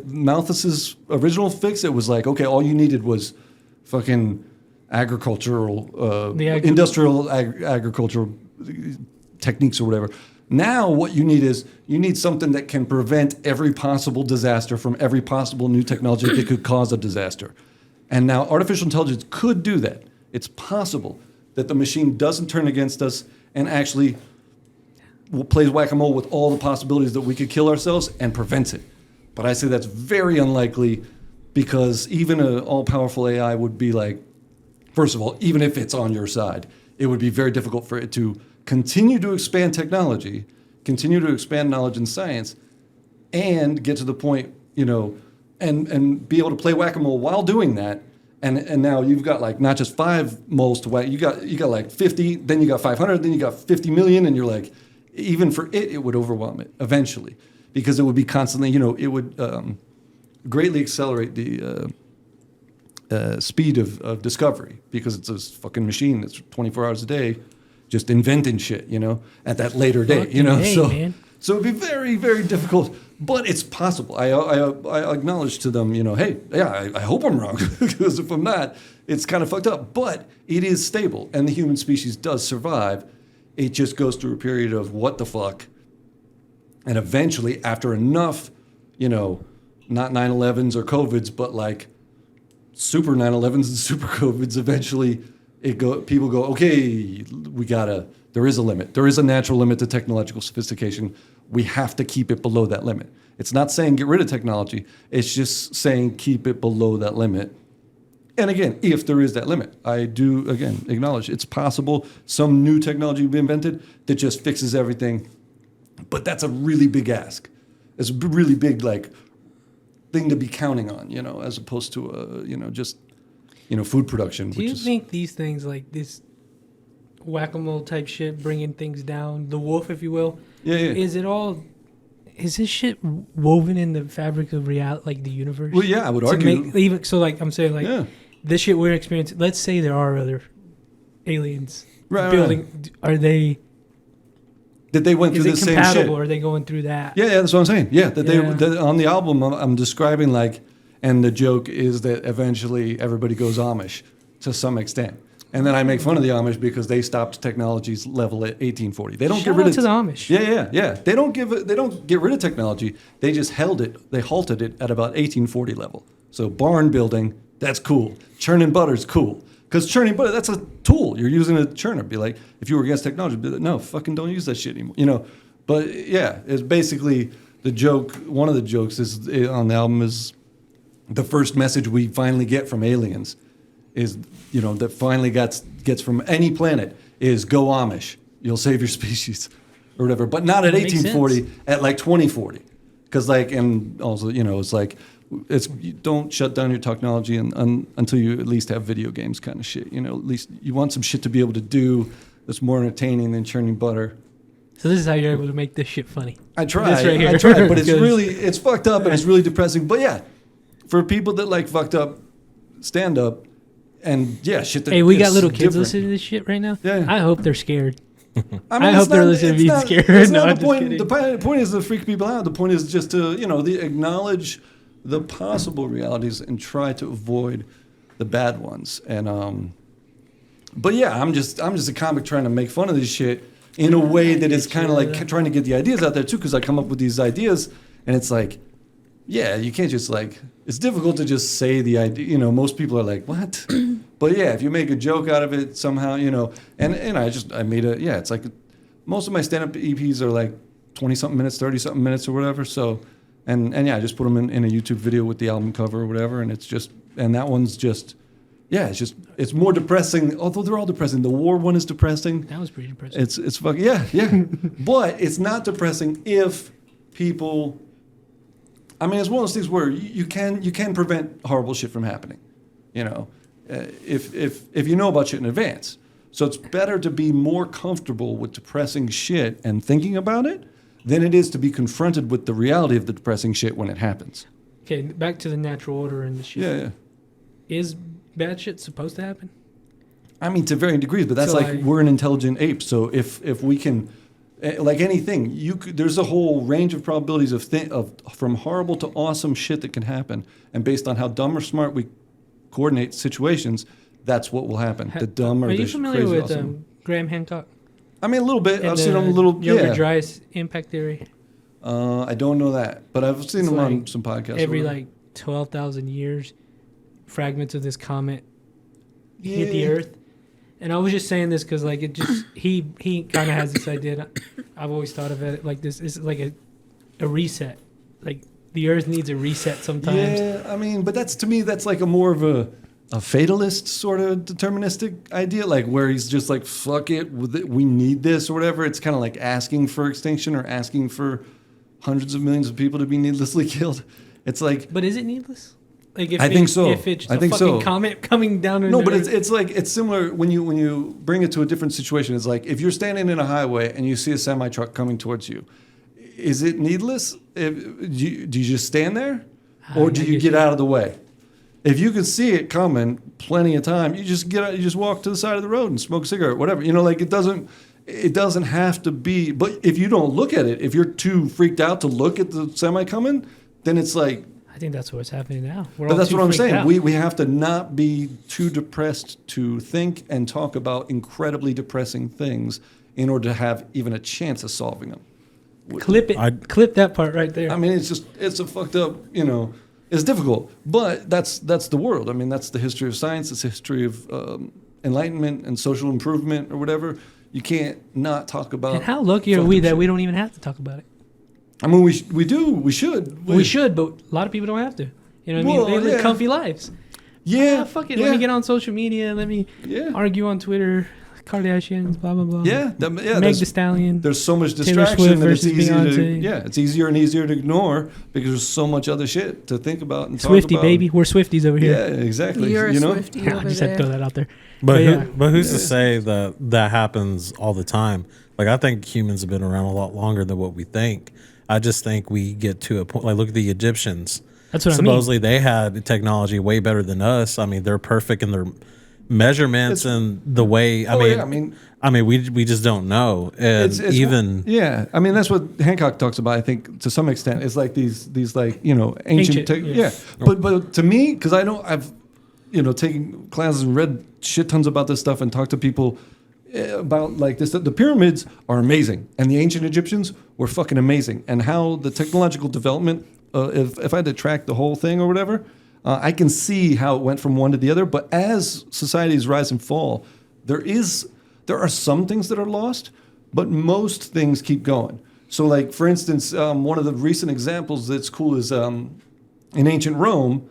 S2: Malthus's original fix, it was like, okay, all you needed was fucking industrial agricultural techniques or whatever. Now what you need something that can prevent every possible disaster from every possible new technology that could cause a disaster. And now artificial intelligence could do that. It's possible that the machine doesn't turn against us and actually plays whack-a-mole with all the possibilities that we could kill ourselves and prevents it. But I say that's very unlikely because even an all-powerful AI would be like, first of all, even if it's on your side, it would be very difficult for it to continue to expand technology, continue to expand knowledge and science, and get to the point, and be able to play whack-a-mole while doing that. And now you've got like not just 5 moles to whack, you got like 50, then you got 500, then you got 50 million, and you're like, even for it would overwhelm it eventually, because it would be constantly, it would greatly accelerate the speed of discovery because it's a fucking machine that's 24 hours a day just inventing shit, at that later date,
S1: man.
S2: So it'd be very, very difficult, but it's possible. I acknowledge to them, hey, yeah, I hope I'm wrong because if I'm not, it's kind of fucked up, but it is stable and the human species does survive. It just goes through a period of what the fuck. And eventually after enough, not 9/11s or COVIDs, but like super 9/11s and super COVIDs, eventually people go, okay, there is a limit. There is a natural limit to technological sophistication. We have to keep it below that limit. It's not saying get rid of technology. It's just saying keep it below that limit. And again, if there is that limit, I do, again, acknowledge it's possible some new technology will be invented that just fixes everything. But that's a really big ask. It's a really big, thing to be counting on, as opposed to, just, food production.
S1: Do you think these things like this whack-a-mole type shit, bringing things down, the wolf, if you will, is this shit woven in the fabric of reality, like the universe?
S2: Well, yeah, I would argue.
S1: I'm saying, this shit we're experiencing, let's say there are other aliens building, right. Are they...
S2: That they went through the same shit.
S1: Or are they going through that?
S2: Yeah, that's what I'm saying. Yeah, that on the album I'm describing and the joke is that eventually everybody goes Amish to some extent. And then I make fun of the Amish because they stopped technology's level at 1840. They don't
S1: Shout
S2: get rid
S1: out
S2: of
S1: to the Amish.
S2: Yeah. They don't get rid of technology. They just they halted it at about 1840 level. So barn building, that's cool. Churning butter's cool. Because churning butter, that's a tool. You're using a churner. Be like, if you were against technology, be like, no, fucking don't use that shit anymore. But yeah, it's basically the joke. One of the jokes is on the album is the first message we finally get from aliens is, that finally gets from any planet is go Amish. You'll save your species or whatever. But not at 1840, at 2040. Because and also, it's you don't shut down your technology until you at least have video games kind of shit. At least you want some shit to be able to do that's more entertaining than churning butter.
S1: So this is how you're able to make this shit funny.
S2: I try, but it's fucked up and it's really depressing. But yeah, for people that like fucked up stand up and shit.
S1: Hey, we got little kids listening to this shit right now. Yeah. I hope they're scared. I hope they're listening to me scared.
S2: That's not the point. The point is to freak people out. The point is just to acknowledge the possible realities and try to avoid the bad ones. And but yeah, I'm just a comic trying to make fun of this shit in a way that is kind of trying to get the ideas out there too, because I come up with these ideas and it's you can't just it's difficult to just say the idea. Most people are like, what? But yeah, if you make a joke out of it somehow, and I made it's most of my stand-up EPs are 20-something minutes, 30-something minutes or whatever. So, and I just put them in a YouTube video with the album cover or whatever. And that one's just, it's more depressing. Although they're all depressing. The war one is depressing.
S1: That was pretty depressing.
S2: It's fucking, yeah. But it's not depressing if people, it's one of those things where you can prevent horrible shit from happening, if you know about shit in advance. So it's better to be more comfortable with depressing shit and thinking about it than it is to be confronted with the reality of the depressing shit when it happens.
S1: Okay, back to the natural order and the shit.
S2: Yeah.
S1: Is bad shit supposed to happen?
S2: To varying degrees, but that's we're an intelligent ape. So if we can, like anything, there's a whole range of probabilities of from horrible to awesome shit that can happen, and based on how dumb or smart we coordinate situations, that's what will happen. The dumb or the crazy. Are you familiar with awesome.
S1: Graham Hancock?
S2: A little bit. I've seen him a little.
S1: Younger Dryas impact theory.
S2: I don't know that, but I've seen him on some podcasts.
S1: Every 12,000 years, fragments of this comet hit the Earth, and I was just saying this because he kind of has this idea. I've always thought of it like this. It's like a reset. The Earth needs a reset sometimes.
S2: Yeah, but to me that's a more of a fatalist sort of deterministic idea, where he's just fuck it, we need this or whatever. It's kind of asking for extinction or asking for hundreds of millions of people to be needlessly killed. It's
S1: but is it needless?
S2: I think so.
S1: If it's a fucking comet coming down.
S2: No, but it's similar when you bring it to a different situation. It's if you're standing in a highway and you see a semi truck coming towards you, is it needless? Do you just stand there, or do you get out of the way? If you can see it coming plenty of time, you just get out, you just walk to the side of the road and smoke a cigarette, whatever. You know, like it doesn't have to be. But if you don't look at it, if you're too freaked out to look at the semi coming, then it's like.
S1: I think that's what's happening now.
S2: But that's what I'm saying. We have to not be too depressed to think and talk about incredibly depressing things in order to have even a chance of solving them.
S1: Clip it. Clip that part right there.
S2: I mean, it's a fucked up, you know, it's difficult. But that's the world. I mean, that's the history of science. It's the history of enlightenment and social improvement or whatever. You can't not talk about.
S1: And how lucky are we that we don't even have to talk about it?
S2: I mean, we should.
S1: We should, but a lot of people don't have to. You know what I mean? They live comfy lives.
S2: Yeah.
S1: Fuck it. Yeah. Let me get on social media. Let me argue on Twitter. Kardashians, blah, blah, blah.
S2: Yeah.
S1: Meg Thee Stallion.
S2: There's so much distraction that it's easy it's easier and easier to ignore because there's so much other shit to think about and
S1: Swiftie,
S2: talk about.
S1: Baby. We're Swifties over here.
S2: Yeah, exactly.
S3: You're a
S2: you know?
S3: Swiftie over
S1: I just
S3: there.
S1: had to throw that out there.
S4: But who's to say that happens all the time? Like, I think humans have been around a lot longer than what we think. I just think we get to a point, like, look at the Egyptians.
S1: That's what
S4: Supposedly they had technology way better than us. I mean, they're perfect in their measurements and the way. I mean, we just don't know. And
S2: I mean, that's what Hancock talks about. I think to some extent, it's like these like, you know, ancient. But to me, because I know I've, you know, taken classes and read shit tons about this stuff and talked to people about like this. The pyramids are amazing, and the ancient Egyptians were fucking amazing, and how the technological development. If I had to track the whole thing or whatever, I can see how it went from one to the other. But as societies rise and fall, there are some things that are lost, but most things keep going. So, like for instance, one of the recent examples that's cool is in ancient Rome,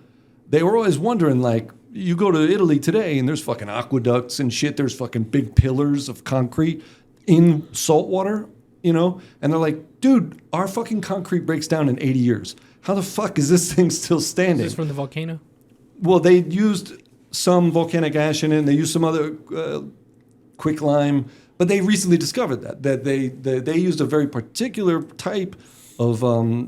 S2: they were always wondering, like, you go to Italy today and there's fucking aqueducts and shit. There's fucking big pillars of concrete in salt water, you know? And they're like, dude, our fucking concrete breaks down in 80 years. How the fuck is this thing still standing?
S1: Is this from the volcano?
S2: Well, they used some volcanic ash in it, and they used some other quicklime, but they recently discovered that they used a very particular type of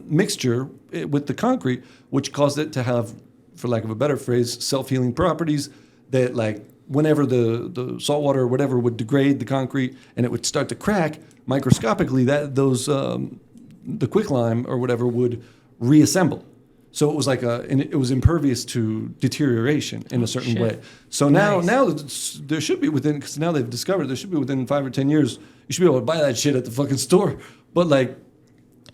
S2: mixture with the concrete, which caused it to have, for lack of a better phrase, self-healing properties that, like, whenever the salt water or whatever would degrade the concrete and it would start to crack microscopically, the quicklime or whatever would reassemble. So it was like it was impervious to deterioration in a certain way. So now there should be because now they've discovered there should be within 5 or 10 years, you should be able to buy that shit at the fucking store. But like,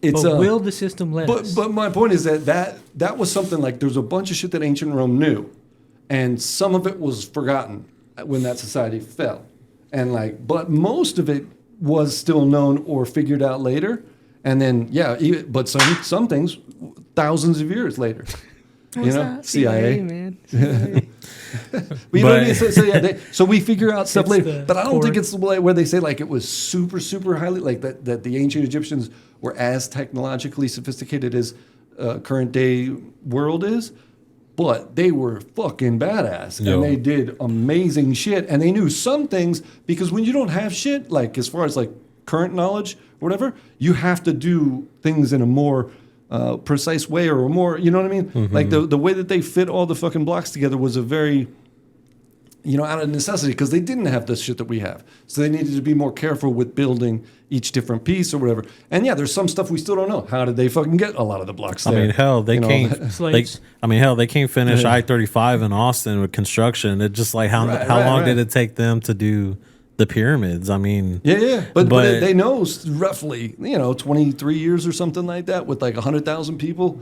S2: it's
S1: will the system let us?
S2: But my point is that was something like there's a bunch of shit that ancient Rome knew, and some of it was forgotten when that society fell, and like, but most of it was still known or figured out later. And then, but some things thousands of years later. You know,
S3: that?
S2: CIA,
S1: man.
S2: But you know what I mean? So we figure out stuff later. But I don't think it's where they say like it was super, super highly, like that the ancient Egyptians were as technologically sophisticated as current day world is. But they were fucking badass. And they did amazing shit. And they knew some things because when you don't have shit, like as far as like current knowledge or whatever, you have to do things in a more precise way or a more, you know what I mean? Mm-hmm. Like the way that they fit all the fucking blocks together was a very, you know, out of necessity because they didn't have the shit that we have. So they needed to be more careful with building each different piece or whatever. And yeah, there's some stuff we still don't know. How did they fucking get a lot of the blocks there?
S4: I mean, hell, they can't finish I-35 in Austin with construction. It's just like how long did it take them to do the pyramids? I mean,
S2: but they know roughly, 23 years or something like that with like 100,000 people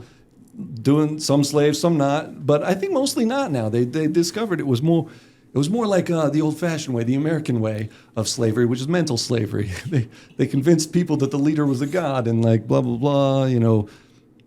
S2: doing, some slaves, some not. But I think mostly not now. They discovered it was more like the old-fashioned way, the American way of slavery, which is mental slavery. They convinced people that the leader was a god and like blah blah blah.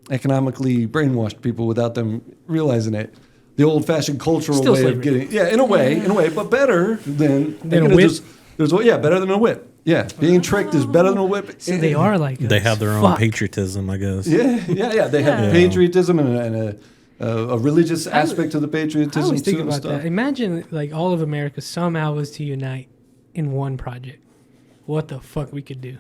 S2: Economically brainwashed people without them realizing it. The old-fashioned cultural
S1: Still
S2: way
S1: slavery.
S2: of getting, in a way, but better than
S1: a whip.
S2: Better than a whip. Yeah, being tricked is better than a whip.
S1: So they are like
S4: they have their own patriotism, I guess.
S2: Yeah. They have patriotism and a religious aspect to the patriotism.
S1: I always think
S2: too,
S1: about
S2: stuff.
S1: that. Imagine like all of America somehow was to unite in one project. What the fuck we could do?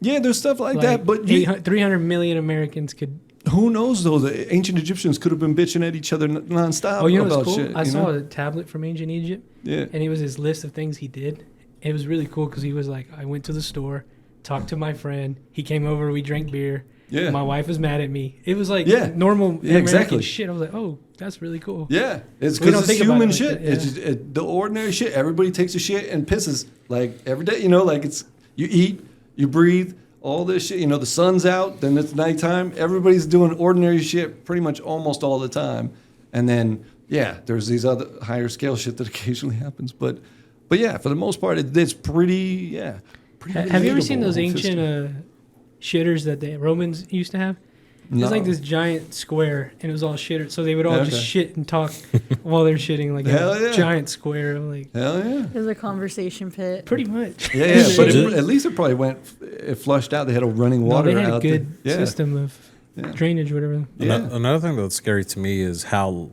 S2: Yeah, there's stuff like that, but
S1: 300 million Americans could
S2: who knows though? The ancient Egyptians could have been bitching at each other nonstop.
S1: Oh, you know
S2: about
S1: what's cool?
S2: shit.
S1: I saw
S2: know?
S1: a tablet from ancient Egypt.
S2: Yeah.
S1: And it was his list of things he did. It was really cool because he was like, I went to the store, talked to my friend. He came over, we drank beer.
S2: Yeah.
S1: My wife was mad at me. It was like normal American
S2: exactly.
S1: shit. I was like, oh, that's really cool.
S2: Yeah, it's
S1: We don't
S2: because it's
S1: think about
S2: human
S1: it like
S2: shit.
S1: that, yeah.
S2: It's just, the ordinary shit. Everybody takes a shit and pisses like every day. You know, like it's you eat, you breathe, all this shit. You know, the sun's out, then it's nighttime. Everybody's doing ordinary shit pretty much almost all the time. And then there's these other higher scale shit that occasionally happens. But yeah, for the most part, it's pretty pretty.
S1: Have you ever seen
S2: relatable
S1: those
S2: history.
S1: ancient shitters that the Romans used to have? It was like this giant square, and it was all shitter. So they would all just shit and talk while they're shitting, like a giant square. Like,
S2: Hell yeah.
S3: It was a conversation pit.
S1: pretty much.
S2: Yeah, but at least it probably it flushed out. They had a running water
S1: they had
S2: out
S1: a good
S2: there.
S1: system of drainage, whatever.
S2: Yeah.
S4: Another thing that's scary to me is how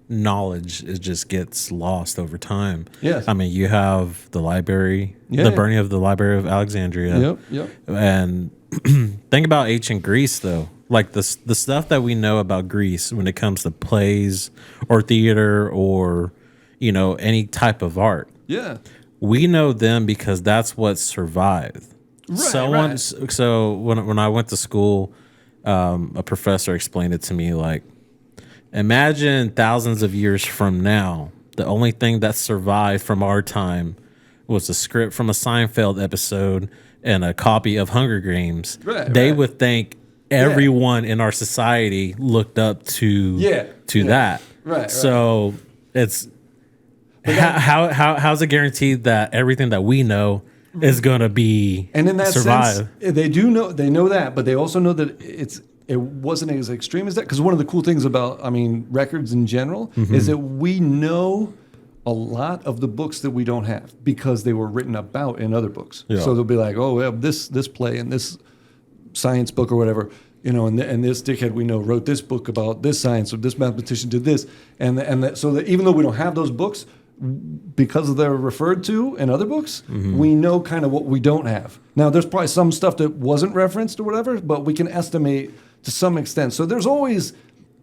S4: knowledge just gets lost over time.
S2: Yes.
S4: I mean, you have the library,
S2: Yeah.
S4: the burning of the Library of Alexandria.
S2: Yep.
S4: And think about ancient Greece, though. Like the stuff that we know about Greece when it comes to plays or theater or, any type of art.
S2: Yeah.
S4: We know them because that's what survived.
S2: Right.
S4: So when I went to school, a professor explained it to me like, imagine thousands of years from now, the only thing that survived from our time was a script from a Seinfeld episode and a copy of Hunger Games. They would think everyone in our society looked up to that.
S2: Right.
S4: So it's how's it guaranteed that everything that we know is gonna be
S2: And in that
S4: survive?
S2: sense, they know that, but they also know that it wasn't as extreme as that. Because one of the cool things about, records in general is that we know a lot of the books that we don't have because they were written about in other books.
S4: Yeah.
S2: So they'll be like, oh, well, this play and this science book or whatever, and this dickhead we know wrote this book about this science or this mathematician did this, so that even though we don't have those books, because they're referred to in other books, we know kind of what we don't have. Now, there's probably some stuff that wasn't referenced or whatever, but we can estimate to some extent. So there's always,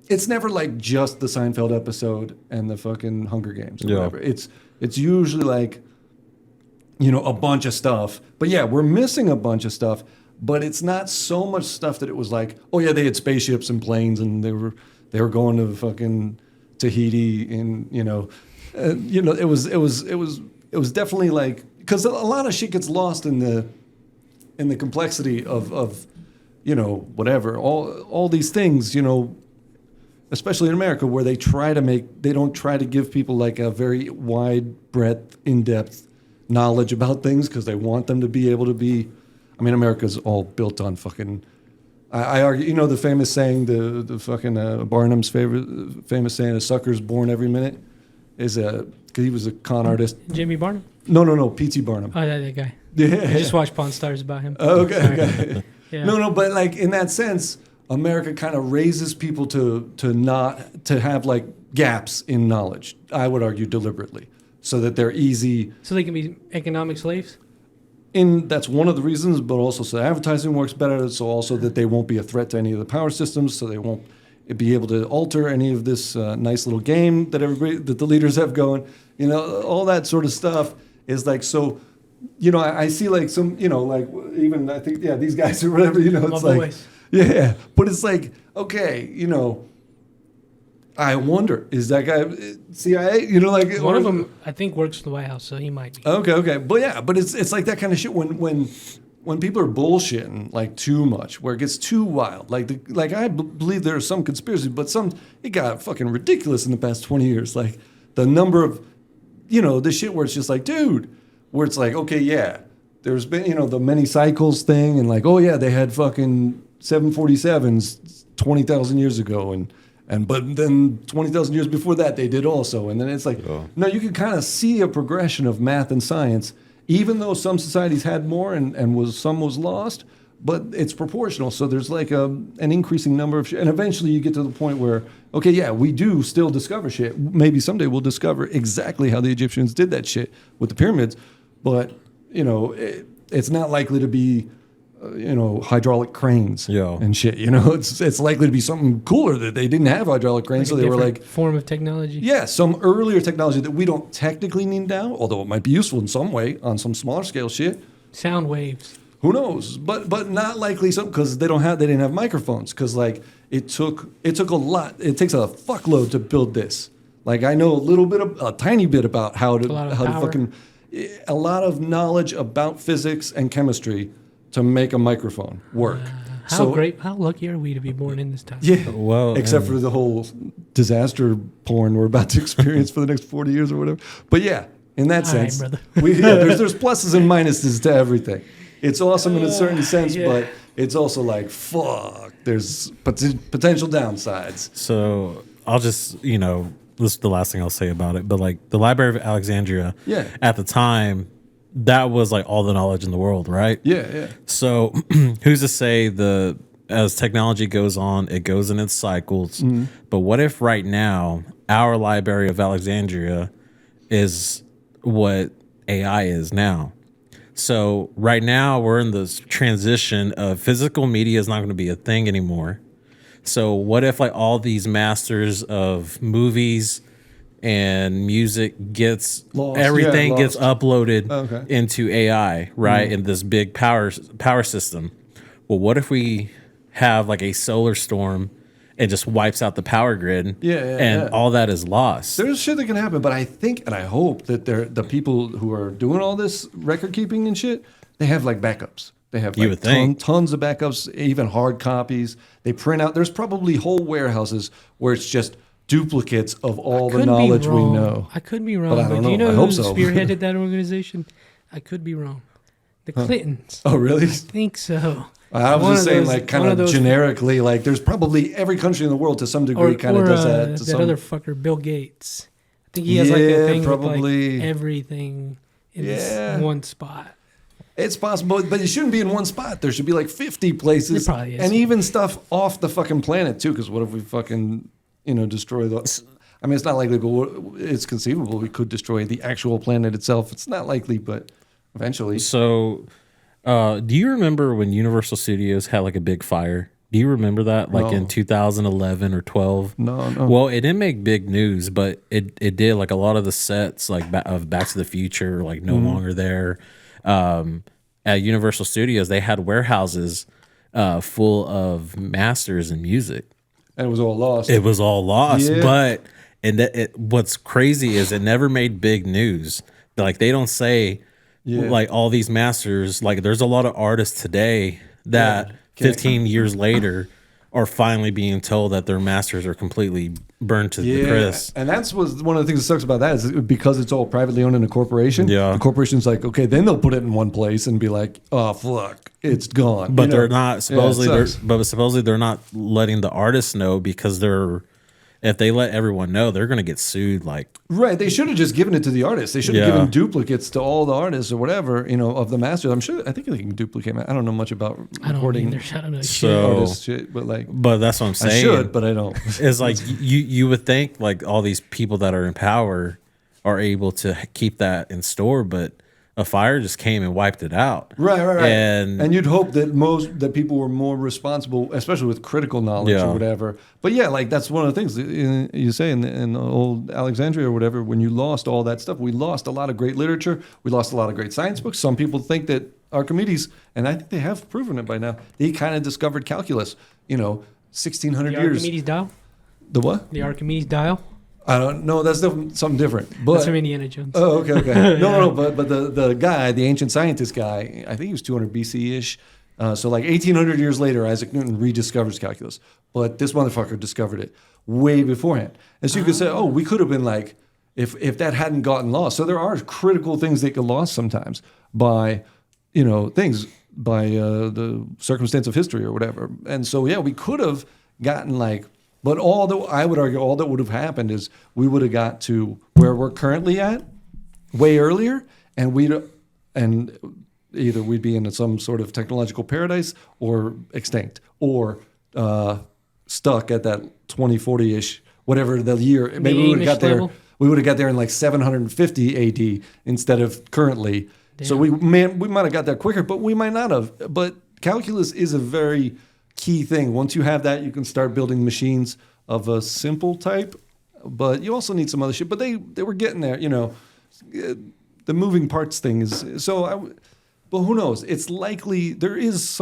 S2: it's never like just the Seinfeld episode and the fucking Hunger Games or whatever. It's usually like, a bunch of stuff. But yeah, we're missing a bunch of stuff, but it's not so much stuff that it was like, oh yeah, they had spaceships and planes and they were going to fucking Tahiti and, it was definitely like, because a lot of shit gets lost in the complexity of whatever, all these things, especially in America, where they don't try to give people like a very wide breadth, in-depth knowledge about things because they want them to be able to be. America's all built on fucking. I argue, the famous saying, the fucking Barnum's famous saying, "A sucker's born every minute," is because he was a con artist.
S1: Jimmy Barnum?
S2: No, P.T. Barnum.
S1: Oh, that guy.
S2: Yeah,
S1: I just watched Pawn Stars about him.
S2: Oh, okay.
S1: Yeah.
S2: No, but like in that sense, America kind of raises people to have like gaps in knowledge. I would argue deliberately, so that they're easy.
S1: So they can be economic slaves?
S2: That's one of the reasons, but also so advertising works better, so also that they won't be a threat to any of the power systems, so they won't be able to alter any of this nice little game that the leaders have going. All that sort of stuff is like, so, I see like some, like even I think, these guys or whatever, it's like,
S1: boys.
S2: Yeah, but it's like, okay, I wonder, is that guy CIA?
S1: One of them, I think, works for the White House, so he might be.
S2: Okay, but it's like that kind of shit when people are bullshitting like too much, where it gets too wild. Like I believe there are some conspiracies, but it got fucking ridiculous in the past 20 years. Like the number of, the shit where it's just like, dude, where it's like, okay, yeah, there's been the many cycles thing, and like, oh yeah, they had fucking 747s 20,000 years ago, but then 20,000 years before that, they did also. And then it's like, no, you can kind of see a progression of math and science, even though some societies had more and some was lost, but it's proportional. So there's like an increasing number of shit. And eventually you get to the point where, okay, yeah, we do still discover shit. Maybe someday we'll discover exactly how the Egyptians did that shit with the pyramids. But, it's not likely to be hydraulic cranes and shit. It's likely to be something cooler that they didn't have hydraulic cranes, so they were like
S1: form of technology.
S2: Yeah, some earlier technology that we don't technically need now, although it might be useful in some way on some smaller scale shit.
S1: Sound waves.
S2: Who knows? But not likely something because they didn't have microphones because like it took a lot. It takes a fuckload to build this. Like I know a tiny bit about how to fucking a lot of knowledge about physics and chemistry to make a microphone work.
S1: How lucky are we to be born in this time?
S2: Yeah, well, except for the whole disaster porn we're about to experience for the next 40 years or whatever. But yeah, in that sense,
S1: brother.
S2: There's pluses and minuses to everything. It's awesome in a certain sense, but it's also like, fuck, there's potential downsides.
S4: So I'll just, this is the last thing I'll say about it, but like the Library of Alexandria, at the time, that was like all the knowledge in the world, right?
S2: Yeah.
S4: So who's to say as technology goes on, it goes in its cycles. Mm-hmm. But what if right now our Library of Alexandria is what AI is now? So right now we're in this transition of physical media is not going to be a thing anymore. So what if like all these masters of movies and music gets everything gets uploaded into AI, right? In this big power system. Well, what if we have like a solar storm and just wipes out the power grid and all that is lost?
S2: There's shit that can happen, but I think and I hope that the people who are doing all this record keeping and shit, they have like backups. They have like tons of backups, even hard copies. They print out. There's probably whole warehouses where it's just duplicates of all the knowledge we know.
S1: I could be wrong, but do you know who spearheaded that organization? I could be wrong. The Clintons.
S2: Oh, really?
S1: I think so.
S2: I was just saying, like, kind of generically, like, there's probably every country in the world to some degree kind of does that.
S1: That other fucker, Bill Gates. I think he has like a thing with like everything in this one spot.
S2: It's possible, but it shouldn't be in one spot. There should be like 50 places.
S1: There probably is.
S2: And even stuff off the fucking planet, too, because what if we fucking, destroy the... I mean, it's not likely, but it's conceivable we could destroy the actual planet itself. It's not likely, but eventually.
S4: So, do you remember when Universal Studios had like a big fire? Do you remember that? Like in 2011 or 12?
S2: No.
S4: Well, it didn't make big news, but it did. Like a lot of the sets like of Back to the Future, like no longer there. At Universal Studios, they had warehouses full of masters and music.
S2: And it was all lost.
S4: It was all lost. Yeah. But what's crazy is it never made big news. Like they don't say like all these masters. Like there's a lot of artists today that 15 years later are finally being told that their masters are completely burned to the crisp.
S2: And that's one of the things that sucks about that is because it's all privately owned in a corporation. Yeah, the corporation's like, okay, then they'll put it in one place and be like, oh fuck, it's gone.
S4: But they're not supposedly. Supposedly they're not letting the artists know because if they let everyone know, they're going to get sued. Like
S2: right, they should have just given it to the artists. They should have given duplicates to all the artists or whatever, of the masters. I think they can duplicate. I don't know much about recording artist shit, but
S4: that's what I'm saying.
S2: I should, but I don't.
S4: It's like you would think like all these people that are in power are able to keep that in store, but a fire just came and wiped it out.
S2: Right. And you'd hope that people were more responsible, especially with critical knowledge or whatever. But like that's one of the things you say in the old Alexandria or whatever. When you lost all that stuff, we lost a lot of great literature. We lost a lot of great science books. Some people think that Archimedes, and I think they have proven it by now, he kind of discovered calculus. 1,600 years.
S1: The Archimedes dial.
S2: The what?
S1: The Archimedes dial.
S2: I don't know. That's something different. But,
S1: that's from Indiana Jones.
S2: Oh, okay. No. But the guy, the ancient scientist guy, I think he was 200 BC-ish. So like 1,800 years later, Isaac Newton rediscovers calculus. But this motherfucker discovered it way beforehand. And so you could say, we could have been like, if that hadn't gotten lost. So there are critical things that get lost sometimes by, things, by the circumstance of history or whatever. And so, we could have gotten like, but I would argue all that would have happened is we would have got to where we're currently at way earlier, and either we'd be in some sort of technological paradise or extinct or stuck at that 2040-ish, whatever the year. Maybe we would have got there. Level? We would have got there in like 750 AD instead of currently. Damn. So we might have got there quicker, but we might not have. But calculus is a very key thing. Once you have that, you can start building machines of a simple type, but you also need some other shit. But they were getting there, the moving parts thing is but who knows? It's likely there is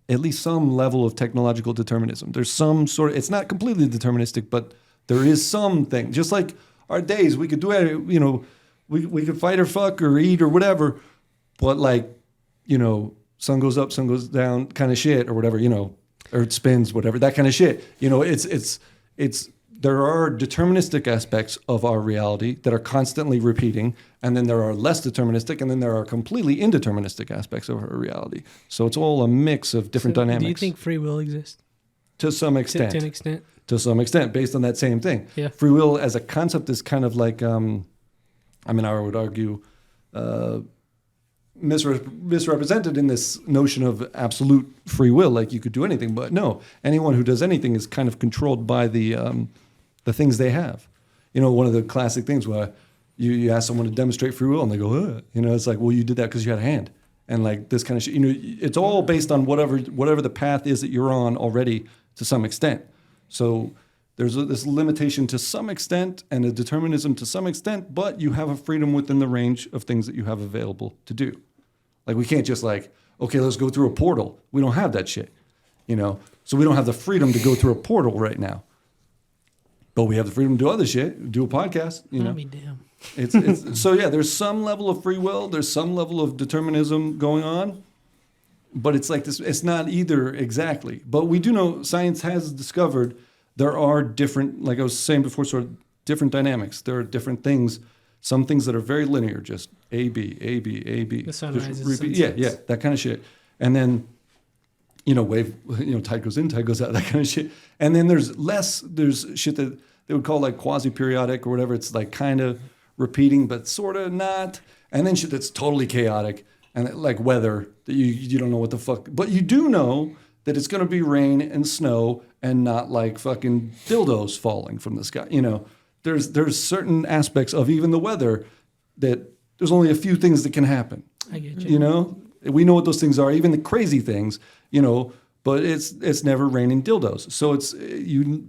S2: at least some level of technological determinism. There's some sort of, it's not completely deterministic, but there is something. Just like our days, we could do it, we could fight or fuck or eat or whatever, but sun goes up, sun goes down kind of shit or whatever, Earth spins, whatever, that kind of shit. It's there are deterministic aspects of our reality that are constantly repeating, and then there are less deterministic, and then there are completely indeterministic aspects of our reality. So it's all a mix of different dynamics.
S1: Do you think free will exists?
S2: To some extent.
S1: To an extent?
S2: To some extent, based on that same thing.
S1: Yeah.
S2: Free will as a concept is kind of like, I would argue, misrepresented in this notion of absolute free will, like you could do anything. But no, anyone who does anything is kind of controlled by the things they have. One of the classic things where you ask someone to demonstrate free will and they go, ugh. It's like, well, you did that because you had a hand. And like this kind of shit, it's all based on whatever the path is that you're on already to some extent. So there's this limitation to some extent and a determinism to some extent, but you have a freedom within the range of things that you have available to do. Like we can't just okay, let's go through a portal. We don't have that shit, So we don't have the freedom to go through a portal right now. But we have the freedom to do other shit, do a podcast,
S1: I'll be damn.
S2: It's so yeah, there's some level of free will, there's some level of determinism going on, but it's like this, it's not either exactly. But we do know science has discovered there are different, like I was saying before, sort of different dynamics. There are different things, some things that are very linear, just A, B, A, B, A, B.
S1: The sun
S2: just
S1: rises,
S2: repeat.
S1: sun
S2: Yeah,
S1: sets.
S2: that kind of shit. And then, wave, tide goes in, tide goes out, that kind of shit. And then there's shit that they would call like quasi-periodic or whatever. It's like kind of repeating, but sort of not. And then shit that's totally chaotic and like weather that you don't know what the fuck. But you do know that it's going to be rain and snow and not like fucking dildos falling from the sky. There's certain aspects of even the weather that there's only a few things that can happen.
S1: I get you.
S2: We know what those things are, even the crazy things, but it's never raining dildos. So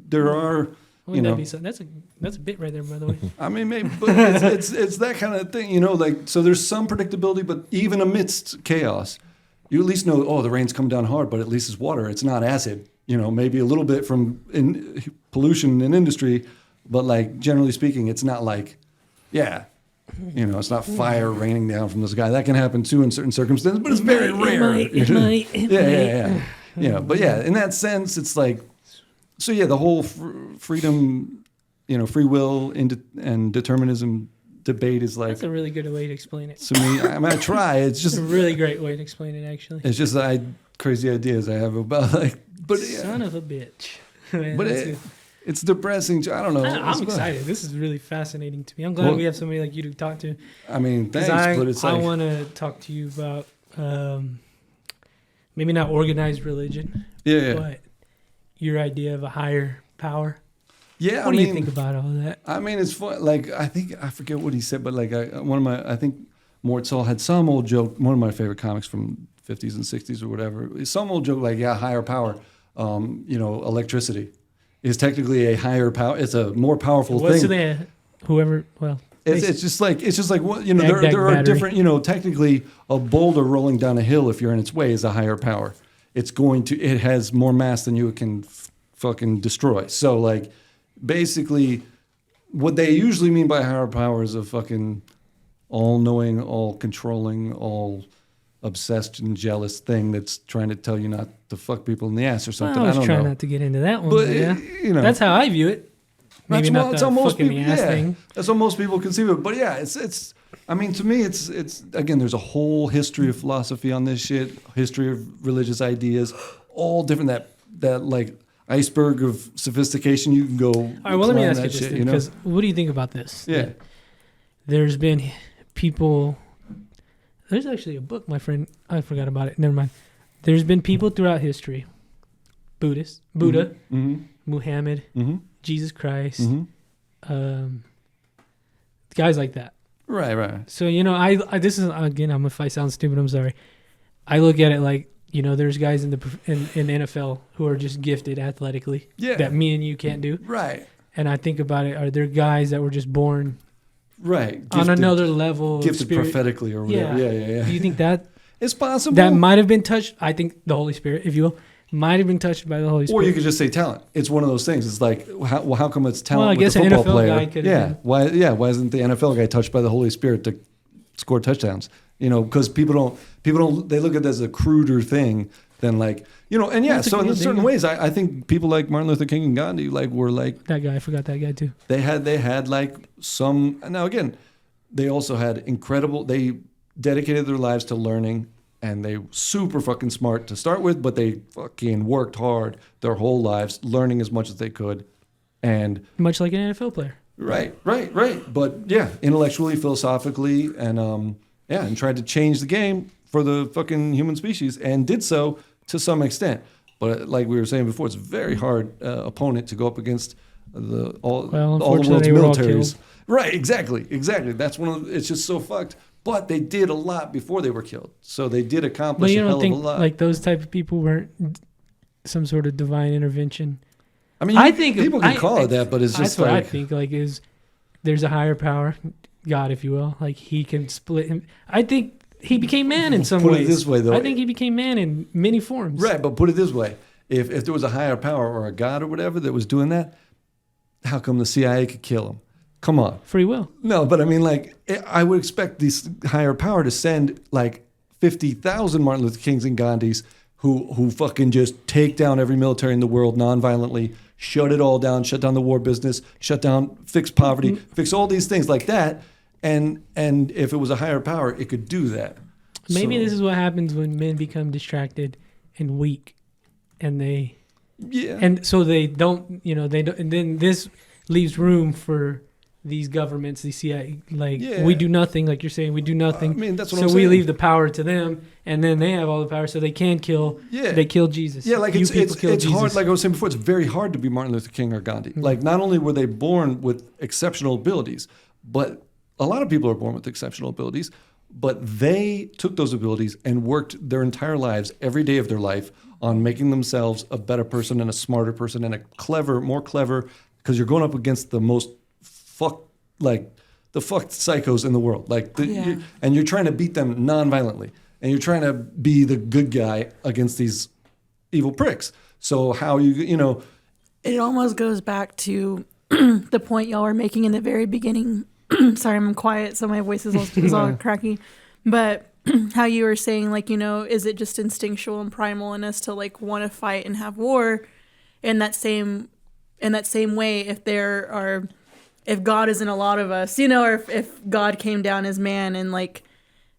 S2: there are,
S1: Wouldn't that be so? That's a bit right there, by the way.
S2: I mean, maybe, but it's that kind of thing, so there's some predictability, but even amidst chaos, you at least know, the rain's come down hard, but at least it's water. It's not acid, maybe a little bit from pollution in industry, but like generally speaking, it's not like, it's not fire raining down from the sky. That can happen too in certain circumstances, but it's very rare.
S1: It might.
S2: Yeah. But yeah, in that sense, it's like, so yeah, the whole freedom, free will and determinism debate is like.
S1: That's a really good way to explain it.
S2: To me, I try. It's just
S1: a really great way to explain it, actually.
S2: It's just crazy ideas I have about but yeah.
S1: Son of a bitch. Man,
S2: but it's depressing. I don't know.
S1: I'm excited. This is really fascinating to me. I'm glad we have somebody like you to talk to.
S2: I mean, thanks, but it's
S1: I
S2: like.
S1: want to talk to you about maybe not organized religion, but your idea of a higher power.
S2: Yeah,
S1: what do you think about all of that?
S2: I mean, it's fun. Like, I forget what he said, but like I think Mort Saul had some old joke. One of my favorite comics from 50s and 60s or whatever. Some old joke like, higher power. Electricity is technically a higher power. It's a more powerful thing. It's just like what there are different. Technically, a boulder rolling down a hill, if you're in its way, is a higher power. It has more mass than you can fucking destroy. So like, basically, what they usually mean by higher power is a fucking all-knowing, all-controlling, all-obsessed and jealous thing that's trying to tell you not to fuck people in the ass or something.
S1: Well, I was trying
S2: know.
S1: not to get into that one,
S2: but
S1: that's how I view it. Maybe not the fucking the ass thing.
S2: That's what most people conceive of. But yeah, it's. I mean, to me, it's again. There's a whole history of philosophy on this shit. History of religious ideas, all different. That like iceberg of sophistication. You can go. All
S1: right. Well, let me ask you this thing, because what do you think about this?
S2: Yeah.
S1: There's been people. There's actually a book, my friend. I forgot about it. Never mind. There's been people throughout history. Buddha,
S2: mm-hmm.
S1: Muhammad,
S2: mm-hmm.
S1: Jesus Christ,
S2: mm-hmm.
S1: Guys like that.
S2: Right.
S1: So I this is again. If I sound stupid, I'm sorry. I look at it like, there's guys in NFL who are just gifted athletically that me and you can't do.
S2: Right.
S1: And I think about it, are there guys that were just born
S2: right
S1: on another level,
S2: gifted prophetically or whatever? Yeah.
S1: Do you think that
S2: it's possible
S1: that might have been touched? I think the Holy Spirit, if you will, might have been touched by the Holy Spirit.
S2: Or you could just say talent. It's one of those things. It's like, how come it's talent?
S1: Well, I
S2: with
S1: guess
S2: the football
S1: an NFL
S2: player?
S1: guy could have been.
S2: Why isn't the NFL guy touched by the Holy Spirit to score touchdowns? Because people don't. They look at it as a cruder thing than like, and yeah. So in certain ways, I think people like Martin Luther King and Gandhi were like
S1: that guy. I forgot that guy too.
S2: They had like some. Now again, they also had incredible. They dedicated their lives to learning. And they super fucking smart to start with, but they fucking worked hard their whole lives, learning as much as they could, and
S1: much like an NFL player.
S2: Right. But yeah, intellectually, philosophically, and and tried to change the game for the fucking human species, and did so to some extent. But like we were saying before, it's a very hard opponent to go up against all the world's militaries. Right. Exactly. That's it's just so fucked. But they did a lot before they were killed. So they did accomplish a hell of a lot.
S1: Like those type of people weren't some sort of divine intervention?
S2: I mean, I think people can call it that, but it's just
S1: that's what I think. Like, there's a higher power, God, if you will. Like, he can split him. I think he became man in some ways.
S2: Put it this way, though.
S1: I think he became man in many forms.
S2: Right, but put it this way. If there was a higher power or a God or whatever that was doing that, how come the CIA could kill him? Come on.
S1: Free will.
S2: No, but I mean, like, I would expect this higher power to send, like, 50,000 Martin Luther Kings and Gandhis who fucking just take down every military in the world nonviolently, shut it all down, shut down the war business, fix poverty, fix all these things like that. And if it was a higher power, it could do that.
S1: Maybe this is what happens when men become distracted and weak, and so they don't, and then this leaves room for these governments, the CIA, we do nothing, like you're saying, we do nothing.
S2: I mean, that's what I'm
S1: saying. So
S2: we
S1: leave the power to them, and then they have all the power, so they can kill. Yeah. They kill Jesus.
S2: Yeah, like it's hard. Like I was saying before, it's very hard to be Martin Luther King or Gandhi. Mm-hmm. Like, not only were they born with exceptional abilities, but a lot of people are born with exceptional abilities, but they took those abilities and worked their entire lives, every day of their life, on making themselves a better person and a smarter person and more clever, because you're going up against the most the fucked psychos in the world. And you're trying to beat them non-violently. And you're trying to be the good guy against these evil pricks. So how
S3: it almost goes back to the point y'all were making in the very beginning. Sorry, I'm quiet, so my voice is all cracky. But how you were saying, is it just instinctual and primal in us to want to fight and have war? In that same way, if God is in a lot of us, or if God came down as man and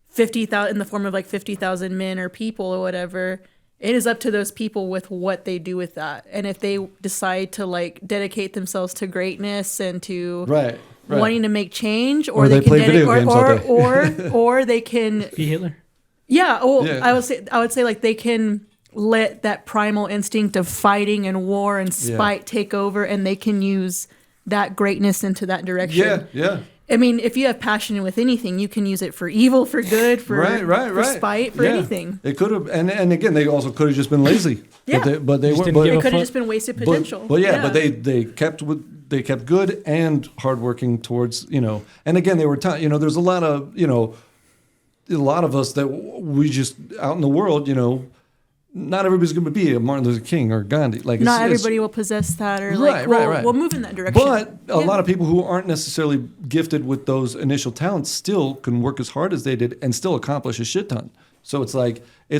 S3: 50,000 in the form of 50,000 men or people or whatever, it is up to those people with what they do with that. And if they decide to dedicate themselves to greatness and to wanting to make change, or they can
S2: play video games all day.
S3: or they can
S1: be Hitler.
S3: Yeah, I would say they can let that primal instinct of fighting and war and spite take over, and they can use that greatness into that direction.
S2: Yeah.
S3: I mean, if you have passion with anything, you can use it for evil, for good, for spite, for anything.
S2: It could have, and again, they also could have just been lazy.
S3: Yeah,
S2: but they weren't.
S3: It could have just been wasted potential.
S2: But they kept good and hardworking towards And again, they were there's a lot of us that we just out in the world, not everybody's going to be a Martin Luther King or Gandhi.
S3: Not everybody will possess that, or we'll move in that direction.
S2: But a lot of people who aren't necessarily gifted with those initial talents still can work as hard as they did and still accomplish a shit ton. So it's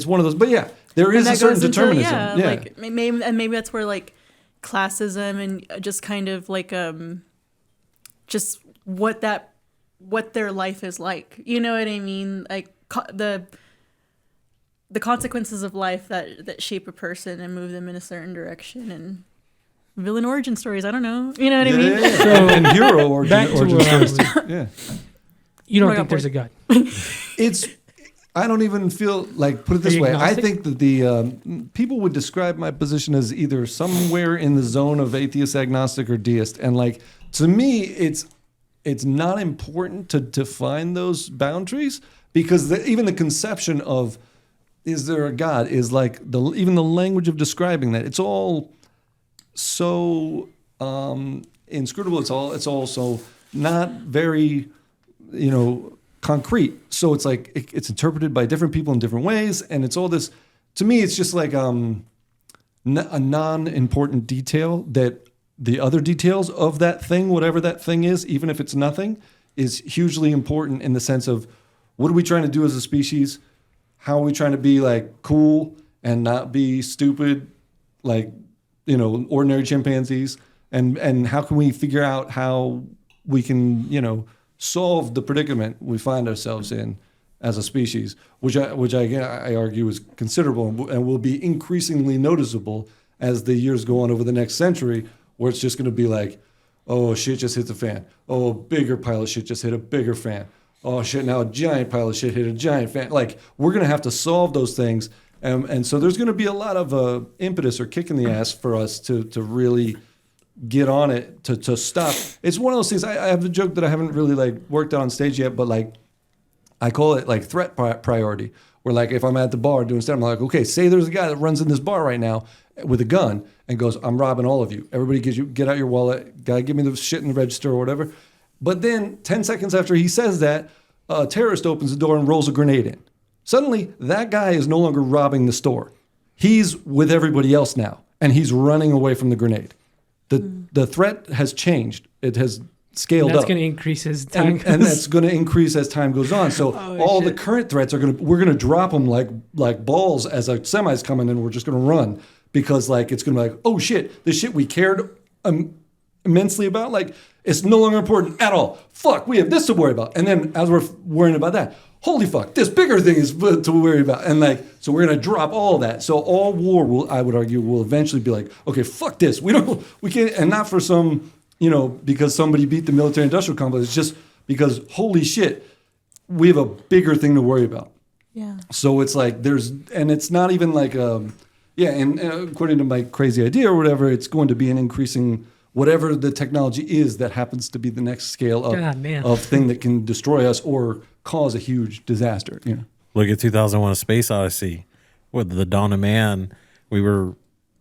S2: one of those. But yeah, there is a certain determinism.
S3: Maybe that's where classism and just kind of just what their life is like. You know what I mean? The consequences of life that shape a person and move them in a certain direction, and villain origin stories. I don't know. You know what I mean?
S2: Yeah. So, and hero origin stories. Yeah.
S1: You don't think there's a God?
S2: I don't even feel put it this way. Agnostic? I think that the people would describe my position as either somewhere in the zone of atheist, agnostic, or deist. And to me, it's not important to define those boundaries, because even the conception of is there a God? Is like even the language of describing that. It's all so inscrutable. It's also not very, concrete. So it's like it's interpreted by different people in different ways, and it's all this. To me, it's just like a non-important detail that the other details of that thing, whatever that thing is, even if it's nothing, is hugely important in the sense of what are we trying to do as a species? How are we trying to be like cool and not be stupid, like, ordinary chimpanzees? And how can we figure out how we can, solve the predicament we find ourselves in as a species, which I argue is considerable and will be increasingly noticeable as the years go on over the next century, where it's just going to be like, oh, shit just hit the fan. Oh, a bigger pile of shit just hit a bigger fan. Oh, shit, now a giant pile of shit hit a giant fan. Like, we're going to have to solve those things. And so there's going to be a lot of impetus or kick in the ass for us to really get on it, to stop. It's one of those things. I have a joke that I haven't really, like, worked out on stage yet, but, like, I call it, like, threat priority. Where, like, if I'm at the bar doing stand-up, I'm like, okay, say there's a guy that runs in this bar right now with a gun and goes, I'm robbing all of you. Everybody get out your wallet. Guy, give me the shit in the register or whatever. But then 10 seconds after he says that, a terrorist opens the door and rolls a grenade in. Suddenly, that guy is no longer robbing the store. He's with everybody else now, and he's running away from the grenade. The threat has changed. It has scaled up.
S1: That's going to increase as time goes.
S2: And that's going to increase as time goes on. So the current threats we're going to drop them like balls as a semi's coming in. We're just going to run because like it's going to be like, oh shit, the shit we cared immensely about, like it's no longer important at all. Fuck, we have this to worry about. And then as we're worrying about that, holy fuck, this bigger thing is to worry about. And like, so we're going to drop all of that. So all war I would argue, will eventually be like, okay, fuck this. We can't, and not for some, because somebody beat the military industrial complex. It's just because, holy shit, we have a bigger thing to worry about.
S3: Yeah.
S2: So it's like and it's not even like, and according to my crazy idea or whatever, it's going to be an increasing, whatever the technology is that happens to be the next scale of thing that can destroy us or cause a huge disaster.
S4: Look at 2001: A Space Odyssey. With the dawn of man, we were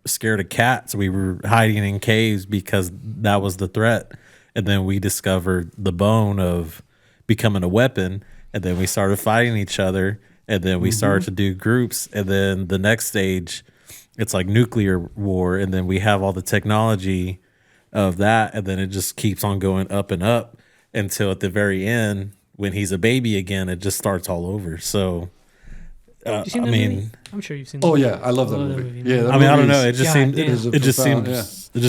S4: scared of cats. We were hiding in caves because that was the threat. And then we discovered the bone of becoming a weapon. And then we started fighting each other. And then we started to do groups. And then the next stage, it's like nuclear war. And then we have all the technology of that. And then it just keeps on going up and up until at the very end, when he's a baby again, it just starts all over. So,
S1: I'm sure you've seen.
S2: Oh yeah, I love that movie. Yeah,
S4: I don't know. It just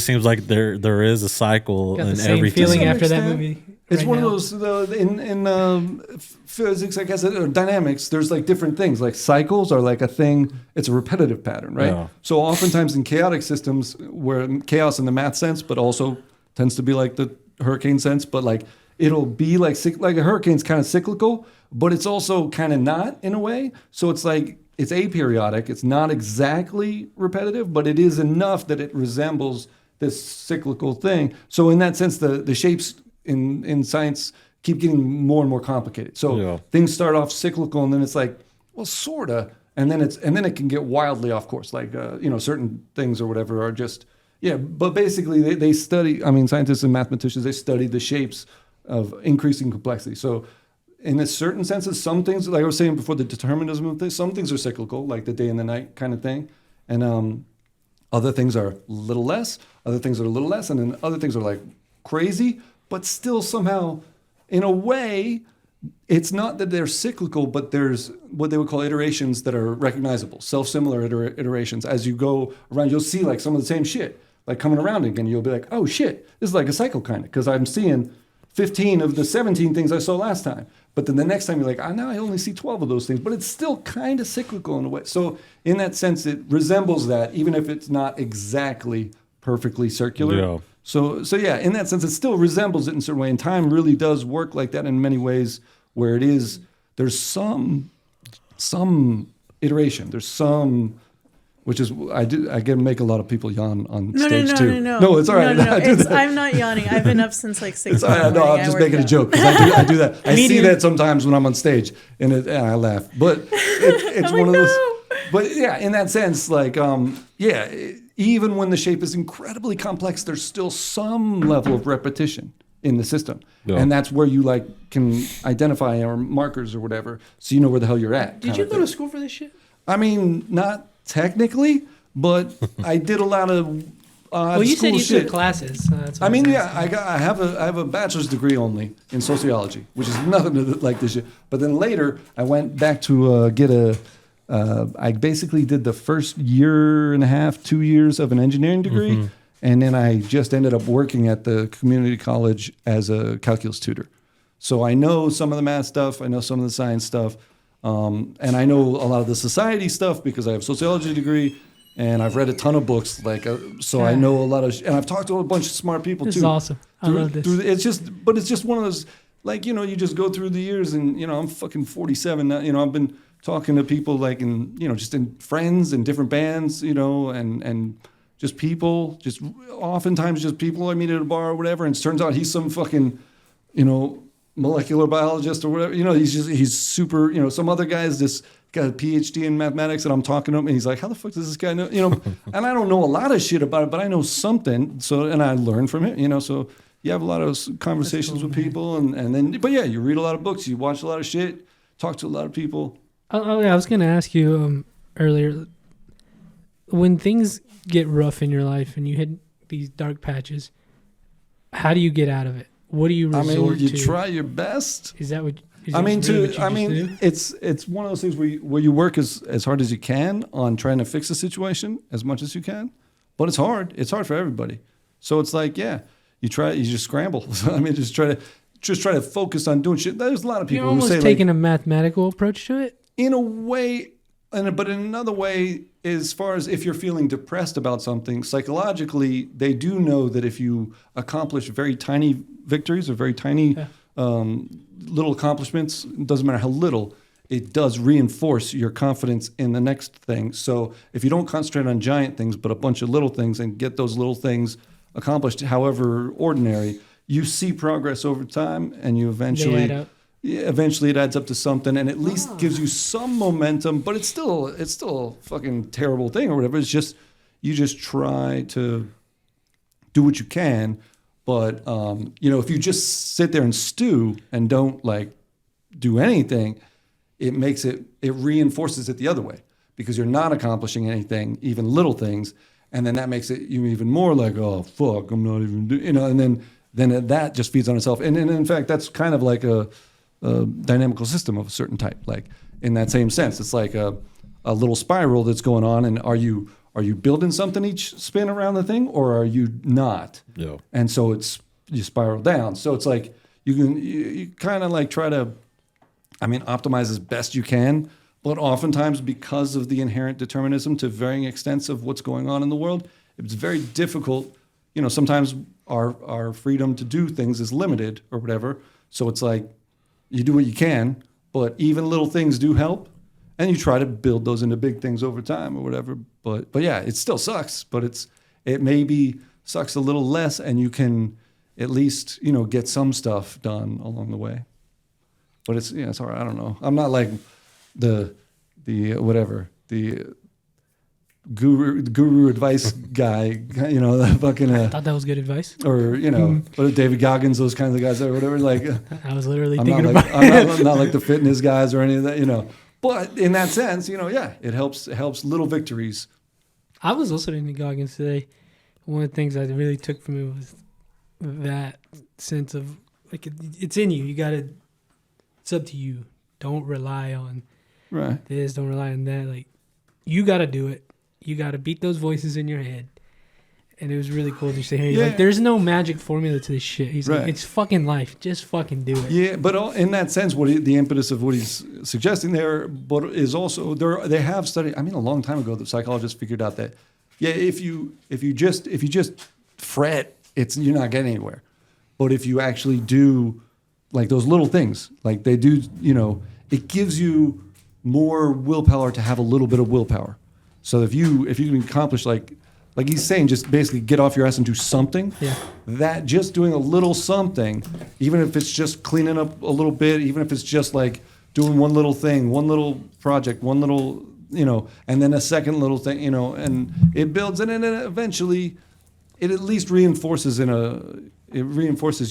S4: seems like there is a cycle in everything.
S1: Feeling after that movie.
S2: It's one of those in physics, I guess, or dynamics. There's like different things. Like cycles are like a thing. It's a repetitive pattern, right? Yeah. So oftentimes in chaotic systems, where chaos in the math sense, but also tends to be like the hurricane sense, but like it'll be like a hurricane's kind of cyclical, but it's also kind of not in a way. So it's like it's aperiodic. It's not exactly repetitive, but it is enough that it resembles this cyclical thing. So in that sense, the shapes in science keep getting more and more complicated. So things start off cyclical, and then it's like, well, sorta, and then it can get wildly off course. Like certain things or whatever are just But basically, they study. I mean, scientists and mathematicians, they study the shapes of increasing complexity. So in a certain senses, some things, like I was saying before, the determinism of things, some things are cyclical, like the day and the night kind of thing. And other things are a little less, other things are a little less, and then other things are like crazy, but still somehow, in a way, it's not that they're cyclical, but there's what they would call iterations that are recognizable, self-similar iterations. As you go around, you'll see like some of the same shit, like coming around again. You'll be like, oh shit, this is like a cycle kind of, because I'm seeing 15 of the 17 things I saw last time. But then the next time you're like, now I only see 12 of those things, but it's still kind of cyclical in a way. So in that sense, it resembles that, even if it's not exactly perfectly circular.
S4: Yeah.
S2: So yeah, in that sense, it still resembles it in a certain way. And time really does work like that in many ways, where it is, there's some iteration. There's some, which is, I can make a lot I yawn on stage too. No, it's all right.
S3: No. I'm not yawning. I've been up since like 6 o'clock.
S2: No, I'm just making a joke, because I do that. I see that sometimes when I'm on stage, and I laugh. But it's one of those. But yeah, in that sense, like, yeah, even when the shape is incredibly complex, there's still some level of repetition in the system.
S4: Yeah.
S2: And that's where you like can identify or markers or whatever, so you know where the hell you're at.
S1: Did you go to school for this shit?
S2: I mean, not technically, but I did a lot of
S1: Well, you said
S2: school
S1: you
S2: shit.
S1: took classes. So that's what
S2: I mean,
S1: was
S2: yeah,
S1: asking.
S2: I have a bachelor's degree only in sociology, which is nothing to like this shit. But then later, I went back to get a. I basically did the first year and a half, 2 years of an engineering degree, and then I just ended up working at the community college as a calculus tutor. So I know some of the math stuff, I know some of the science stuff, and I know a lot of the society stuff because I have a sociology degree. And I've read a ton of books, like so I know a lot of, and I've talked to a bunch of smart people
S1: This
S2: too.
S1: is awesome. I love this.
S2: But it's just one of those, like, you know, you just go through the years, and you know, I'm fucking 47 now. You know, I've been talking to people like in, you know, just in friends and different bands, you know, and just people, just oftentimes just people I meet at a bar or whatever. And it turns out he's some fucking, you know, molecular biologist or whatever. You know, he's super. You know, some other guy's this. Got a PhD in mathematics, and I'm talking to him, and he's like, "How the fuck does this guy know?" You know, and I don't know a lot of shit about it, but I know something. So, and I learn from it. You know, so you have a lot of conversations with people, and then, but yeah, you read a lot of books, you watch a lot of shit, talk to a lot of people.
S1: Oh, yeah, I was going to ask you earlier, when things get rough in your life and you hit these dark patches, how do you get out of it? What do you resort to?
S2: I mean, you try your best.
S1: Is that what?
S2: I mean,
S1: really what you do?
S2: it's one of those things where you work as hard as you can on trying to fix the situation as much as you can, but it's hard. It's hard for everybody. So it's like, yeah, you just scramble. I mean, just try to focus on doing shit. There's a lot of people
S1: You're
S2: who
S1: almost
S2: say
S1: taking a mathematical approach to it.
S2: in a way, but in another way, as far as if you're feeling depressed about something, psychologically, they do know that if you accomplish very tiny victories or very tiny little accomplishments, it doesn't matter how little, it does reinforce your confidence in the next thing. So if you don't concentrate on giant things, but a bunch of little things and get those little things accomplished, however ordinary, you see progress over time, and you eventually it adds up to something, and at least gives you some momentum. But it's still a fucking terrible thing or whatever. It's just you just try to do what you can. But you know, if you just sit there and stew and don't like do anything, it reinforces it the other way, because you're not accomplishing anything, even little things, and then that makes it you even more like, oh fuck, I'm not even doing, you know, and then that just feeds on itself. And in fact, that's kind of like a dynamical system of a certain type. Like in that same sense, it's like a little spiral that's going on, and are you building something each spin around the thing, or are you not?
S4: Yeah.
S2: And so you spiral down. So it's like you kind of like try to, I mean, optimize as best you can, but oftentimes because of the inherent determinism to varying extents of what's going on in the world, it's very difficult. You know, sometimes our freedom to do things is limited or whatever. So it's like you do what you can, but even little things do help. And you try to build those into big things over time or whatever. But yeah, it still sucks, but it maybe sucks a little less, and you can at least, you know, get some stuff done along the way. But it's hard. I don't know. I'm not like the guru advice guy, you know, the fucking
S1: I thought that was good advice.
S2: or you know, or David Goggins, those kinds of guys or whatever. Like
S1: I was literally
S2: I'm
S1: thinking
S2: not
S1: about
S2: like,
S1: it.
S2: I'm not like the fitness guys or any of that, you know. But in that sense, you know, yeah, it helps little victories.
S1: I was listening to Goggins today. One of the things I really took from it was that sense of like it's in you. You gotta. It's up to you. Don't rely on this. Don't rely on that. Like you gotta do it. You gotta beat those voices in your head. And it was really cool to say, hey, like, there's no magic formula to this shit. He's like, it's fucking life. Just fucking do it.
S2: Yeah, but in that sense, the impetus of what he's suggesting there, but is also they have studied. I mean, a long time ago, the psychologists figured out that if you just fret, you're not getting anywhere. But if you actually do like those little things, like they do, you know, it gives you more willpower to have a little bit of willpower. So if you can accomplish like he's saying, just basically get off your ass and do something.
S1: Yeah.
S2: That just doing a little something, even if it's just cleaning up a little bit, even if it's just like doing one little thing, one little project, one little and then a second little thing, and it builds, and then eventually it at least reinforces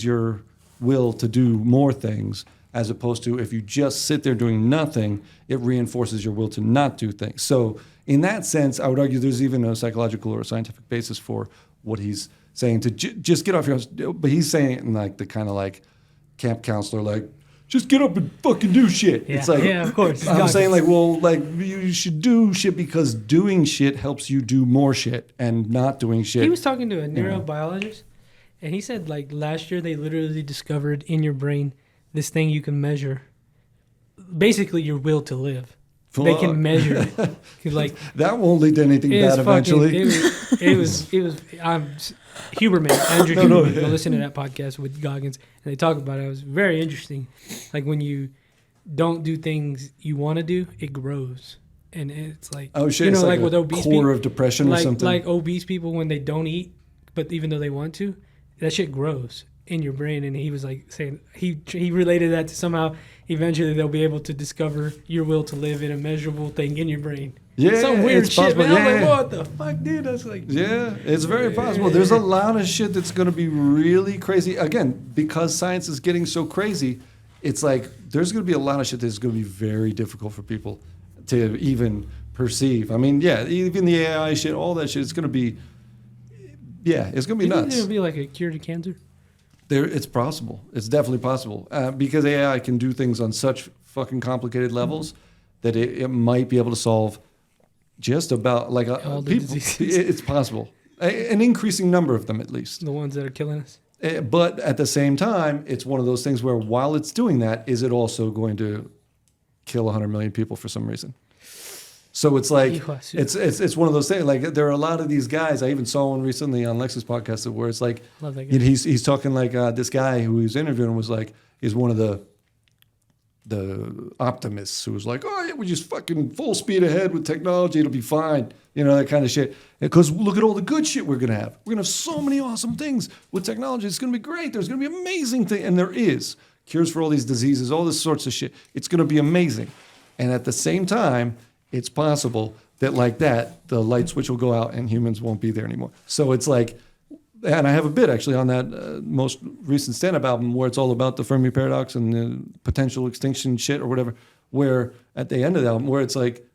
S2: your will to do more things, as opposed to if you just sit there doing nothing, it reinforces your will to not do things. So in that sense, I would argue there's even a psychological or a scientific basis for what he's saying to just get off your house. But he's saying it in like the kind of like camp counselor, like, just get up and fucking do shit.
S1: Yeah.
S2: It's like,
S1: yeah, of course.
S2: I'm saying like, well, like you should do shit because doing shit helps you do more shit, and not doing shit.
S1: He was talking to a neurobiologist, and he said like last year they literally discovered in your brain this thing you can measure, basically your will to live. They can measure it. 'Cause, like,
S2: that won't lead to anything bad eventually.
S1: It was Huberman, Andrew Huberman. Go listen to that podcast with Goggins, and they talk about it. It was very interesting. Like when you don't do things you want to do, it grows, and it's like,
S2: oh shit, it's
S1: like with obese
S2: core
S1: people,
S2: of depression or something.
S1: Like obese people when they don't eat, but even though they want to, that shit grows in your brain. And he was like saying he related that to somehow eventually they'll be able to discover your will to live in a measurable thing in your brain.
S2: Yeah,
S1: some weird
S2: it's
S1: shit,
S2: possible.
S1: man. I'm
S2: Yeah.
S1: like, what the fuck, dude? I was like,
S2: yeah, it's very possible. There's a lot of shit that's going to be really crazy. Again, because science is getting so crazy, it's like there's going to be a lot of shit that's going to be very difficult for people to even perceive. I mean, yeah, even the AI shit, all that shit, it's going to be, it's going to be
S1: you think
S2: nuts.
S1: there'll be like a cure to cancer?
S2: It's possible. It's definitely possible because AI can do things on such fucking complicated levels that it might be able to solve just about like
S1: all the
S2: people.
S1: diseases.
S2: It's possible, an increasing number of them at least.
S1: The ones that are killing us.
S2: But at the same time, it's one of those things where while it's doing that, is it also going to kill 100 million people for some reason? So it's like it's one of those things. Like there are a lot of these guys. I even saw one recently on Lex's podcast where it's like he's talking like this guy who he's interviewing was like is one of the optimists who was like, oh yeah, we just fucking full speed ahead with technology, it'll be fine, that kind of shit. Because look at all the good shit we're gonna have. We're gonna have so many awesome things with technology. It's gonna be great. There's gonna be amazing things, and there is cures for all these diseases, all this sorts of shit. It's gonna be amazing, and at the same time, it's possible that like that, the light switch will go out and humans won't be there anymore. So it's like, and I have a bit actually on that most recent stand-up album where it's all about the Fermi paradox and the potential extinction shit or whatever, where at the end of the album, where it's like,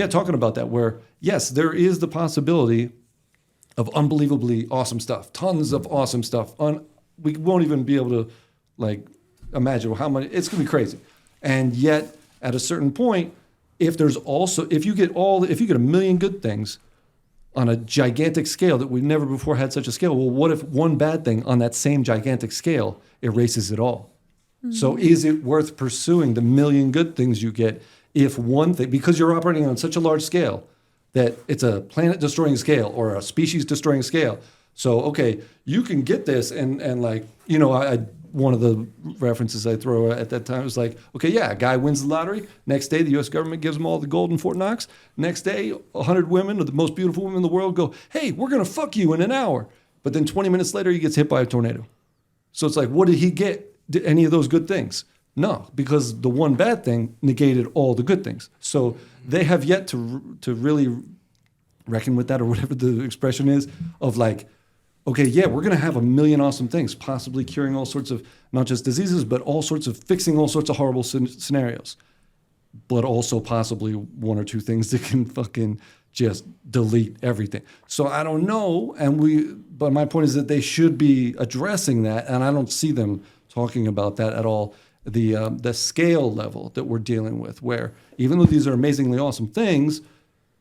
S2: talking about that, where yes, there is the possibility of unbelievably awesome stuff, tons of awesome stuff. We won't even be able to like imagine how many, it's gonna be crazy. And yet at a certain point, if you get a million good things on a gigantic scale that we've never before had such a scale, well, what if one bad thing on that same gigantic scale erases it all? Mm-hmm. So is it worth pursuing the million good things you get if one thing, because you're operating on such a large scale that it's a planet destroying scale or a species destroying scale. So, okay, you can get this and like, one of the references I throw at that time was like, okay, a guy wins the lottery. Next day, the U.S. government gives him all the gold in Fort Knox. Next day, 100 women, the most beautiful women in the world, go, hey, we're going to fuck you in an hour. But then 20 minutes later, he gets hit by a tornado. So it's like, what did he get? Did any of those good things? No, because the one bad thing negated all the good things. So they have yet to really reckon with that, or whatever the expression is, of like, okay, we're going to have a million awesome things, possibly curing all sorts of, not just diseases, but all sorts of fixing all sorts of horrible scenarios. But also possibly one or two things that can fucking just delete everything. So I don't know, but my point is that they should be addressing that, and I don't see them talking about that at all. The scale level that we're dealing with, where even though these are amazingly awesome things,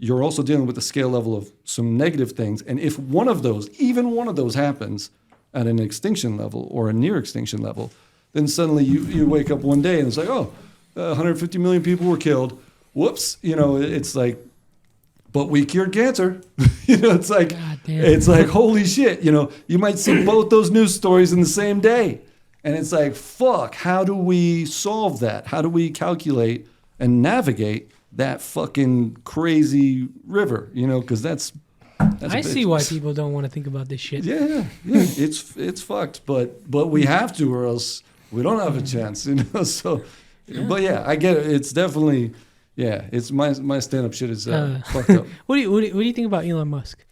S2: you're also dealing with the scale level of some negative things. And if even one of those happens at an extinction level or a near extinction level, then suddenly you wake up one day and it's like, 150 million people were killed. Whoops. It's like, but we cured cancer. It's like, it's like, holy shit. You might see both those news stories in the same day. And it's like, fuck, how do we solve that? How do we calculate and navigate that fucking crazy river, because that's
S1: I see why people don't want to think about this shit.
S2: Yeah, it's fucked, but we have to, or else we don't have a chance, So, but I get it. It's definitely, Yeah, it's my stand-up shit is fucked up.
S1: What do you think about Elon Musk?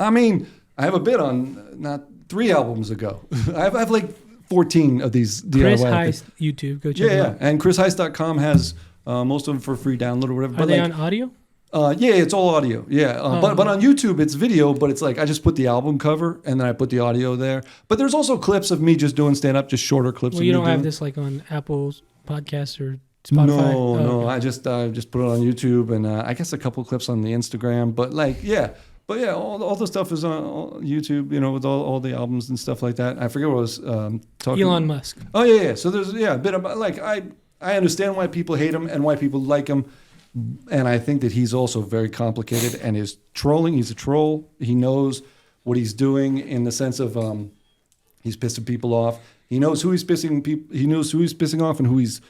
S2: I mean, I have a bit on not 3 albums ago. I have like 14 of these DIY.
S1: Chris Heist YouTube. Go check it out.
S2: And ChrisHeist.com has most of them for free download or whatever.
S1: Are they on audio?
S2: Yeah, it's all audio. Yeah, but on YouTube it's video. But it's like I just put the album cover and then I put the audio there. But there's also clips of me just doing stand up, just shorter clips.
S1: Well,
S2: of
S1: you
S2: me
S1: don't have
S2: doing.
S1: this like on Apple's podcast or Spotify.
S2: No.
S1: Okay.
S2: I just put it on YouTube and I guess a couple clips on the Instagram. But like, yeah. But yeah, all the stuff is on YouTube, you know, with all the albums and stuff like that. I forget what I was talking.
S1: Elon Musk.
S2: Oh yeah. So there's a bit about like I understand why people hate him and why people like him, and I think that he's also very complicated and is trolling. He's a troll. He knows what he's doing in the sense of he's pissing people off. He knows who he's pissing people. He knows who he's pissing off and who he's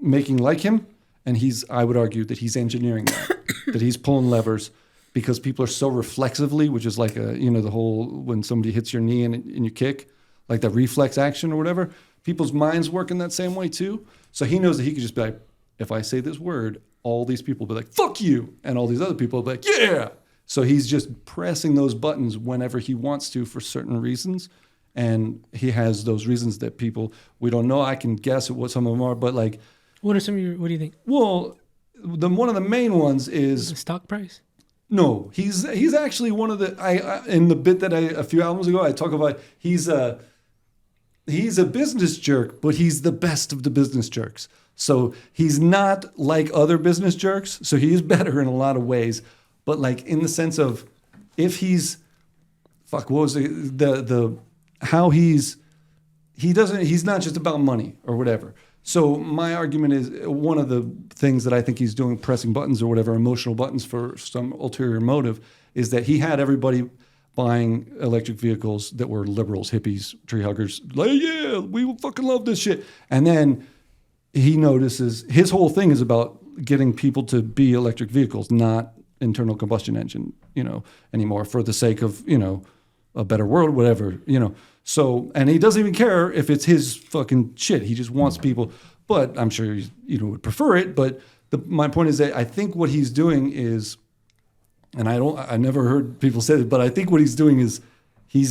S2: making like him. And I would argue that he's engineering that, that he's pulling levers. Because people are so reflexively, which is like the whole when somebody hits your knee and you kick, like that reflex action or whatever. People's minds work in that same way too. So he knows that he could just be like, if I say this word, all these people will be like, fuck you. And all these other people will be like, yeah. So he's just pressing those buttons whenever he wants to for certain reasons. And he has those reasons that we don't know. I can guess what some of them are, but like.
S1: What do you think?
S2: Well, one of the main ones is.
S1: The stock price?
S2: No, he's actually one of the in the bit that a few albums ago I talk about. He's a business jerk, but he's the best of the business jerks. So he's not like other business jerks. So he is better in a lot of ways, but like in the sense of if he's what was the how he's not just about money or whatever. So my argument is one of the things that I think he's doing, pressing buttons or whatever, emotional buttons for some ulterior motive, is that he had everybody buying electric vehicles that were liberals, hippies, tree huggers. Like, yeah, we fucking love this shit. And then he notices his whole thing is about getting people to be electric vehicles, not internal combustion engine, anymore for the sake of, a better world, whatever, So, and he doesn't even care if it's his fucking shit. He just wants people, but I'm sure he would prefer it. But my point is that I think what he's doing is, and I never heard people say it, but I think what he's doing is he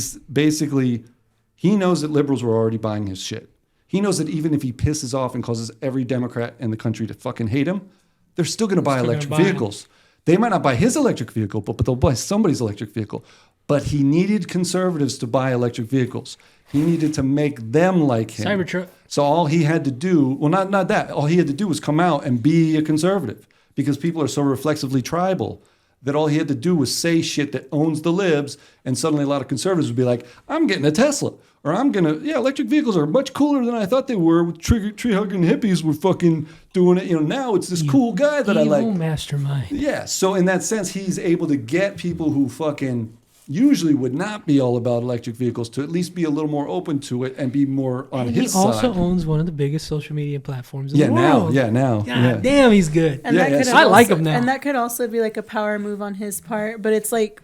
S2: knows that liberals were already buying his shit. He knows that even if he pisses off and causes every Democrat in the country to fucking hate him, they're still going to buy electric vehicles. They might not buy his electric vehicle, but they'll buy somebody's electric vehicle. But he needed conservatives to buy electric vehicles. He needed to make them like him.
S1: Cybertruck.
S2: So all he had to do, well, not that. All he had to do was come out and be a conservative because people are so reflexively tribal that all he had to do was say shit that owns the libs, and suddenly a lot of conservatives would be like, I'm getting a Tesla. Or electric vehicles are much cooler than I thought they were. With tree-hugging hippies were fucking doing it. Now it's this cool guy that I like.
S1: Evil mastermind.
S2: Yeah, so in that sense, he's able to get people who fucking usually would not be all about electric vehicles to at least be a little more open to it and be more on his side.
S1: He also owns one of the biggest social media platforms in the world.
S2: Now.
S1: God damn, he's good.
S3: And that could
S1: I like him now.
S3: And that could also be like a power move on his part, but it's like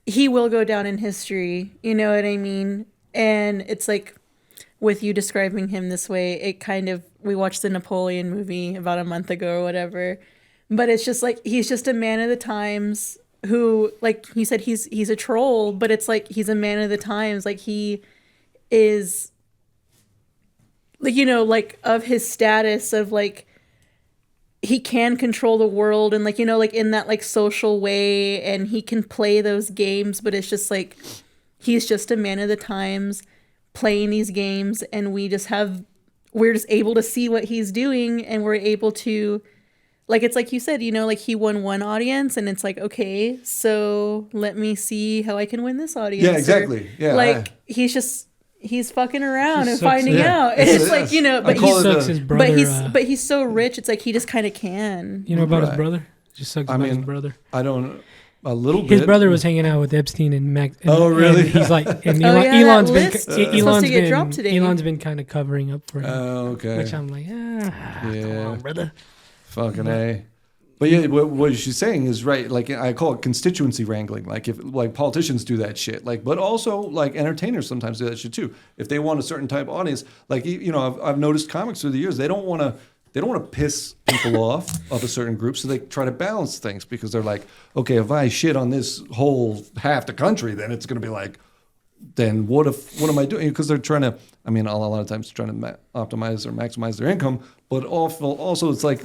S3: he will go down in history, you know what I mean? And it's like with you describing him this way, we watched the Napoleon movie about a month ago or whatever, but it's just like he's just a man of the times who, like he said, he's a troll, but it's like he's a man of the times. Like he is, like, like of his status of like he can control the world and like like in that like social way, and he can play those games, but it's just like he's just a man of the times playing these games, and we're just able to see what he's doing, and we're able to. Like, it's like you said, like he won one audience and it's like, okay, so let me see how I can win this audience.
S2: Yeah, exactly.
S3: He's fucking around and finding out. And it's like, but he's so rich. It's like he just kind of can.
S1: You know about his brother? Just sucks about his brother.
S2: I don't. A little bit.
S1: His brother was hanging out with Epstein and Max.
S2: Oh, really?
S1: And he's like, and
S3: Elon's
S1: been kind of covering up for him.
S2: Oh, okay.
S1: Which I'm like, come on, brother.
S2: Fucking A. But yeah, what she's saying is right. Like I call it constituency wrangling. Like if politicians do that shit. Like, but also like entertainers sometimes do that shit too. If they want a certain type of audience, like I've noticed comics through the years, they don't want to they don't want to piss people off of a certain group, so they try to balance things because they're like, okay, if I shit on this whole half the country, then it's going to be like, then what am I doing? Because they're trying to, I mean, a lot of times trying to optimize or maximize their income, but also it's like,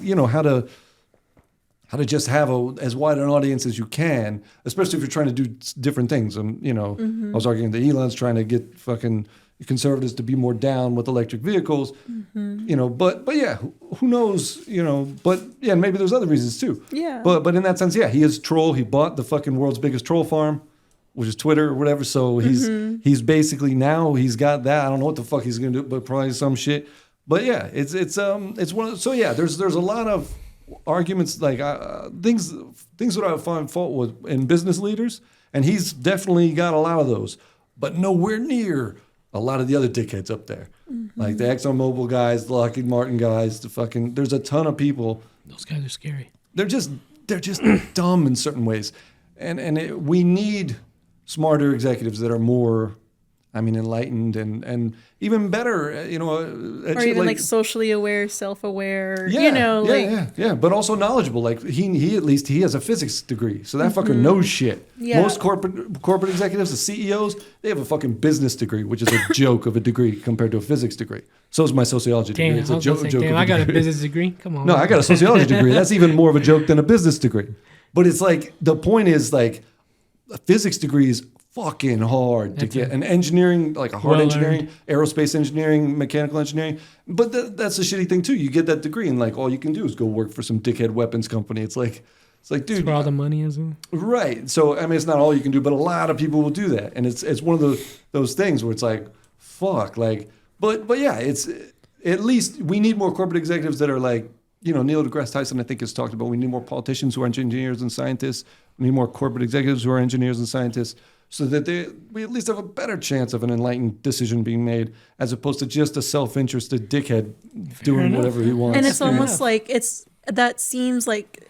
S2: how to just have as wide an audience as you can, especially if you're trying to do different things. And, I was arguing that Elon's trying to get fucking conservatives to be more down with electric vehicles, but yeah, who knows, but yeah, maybe there's other reasons too.
S3: Yeah.
S2: But in that sense, yeah, he is a troll. He bought the fucking world's biggest troll farm, which is Twitter or whatever. So he's basically now he's got that. I don't know what the fuck he's gonna do, but probably some shit. But yeah, it's one of, so yeah, there's a lot of arguments like things that I find fault with in business leaders, and he's definitely got a lot of those, but nowhere near a lot of the other dickheads up there, like the ExxonMobil guys, the Lockheed Martin guys, there's a ton of people.
S1: Those guys are scary.
S2: They're just dumb in certain ways, and we need smarter executives that are more, enlightened and even better,
S3: or even like socially aware, self-aware,
S2: yeah, but also knowledgeable. Like he at least he has a physics degree, so that fucker knows shit.
S3: Yeah.
S2: Most corporate executives, the CEOs, they have a fucking business degree, which is a joke of a degree compared to a physics degree. So is my sociology degree. It's a joke.
S1: I got a business degree. Come on.
S2: No, I got a sociology degree. That's even more of a joke than a business degree. But it's like the point is like a physics degree is fucking hard to get. An engineering, like a hard engineering, aerospace engineering, mechanical engineering. But that's a shitty thing too. You get that degree and like all you can do is go work for some dickhead weapons company. It's like, dude.
S1: That's where all the money is.
S2: Right. So, it's not all you can do, but a lot of people will do that. And it's one of those things where it's like, fuck. Like, but yeah, it's at least we need more corporate executives that are like, Neil deGrasse Tyson, I think, has talked about we need more politicians who are engineers and scientists. We need more corporate executives who are engineers and scientists, so that we at least have a better chance of an enlightened decision being made, as opposed to just a self-interested dickhead doing whatever he wants.
S3: And it's almost like that seems like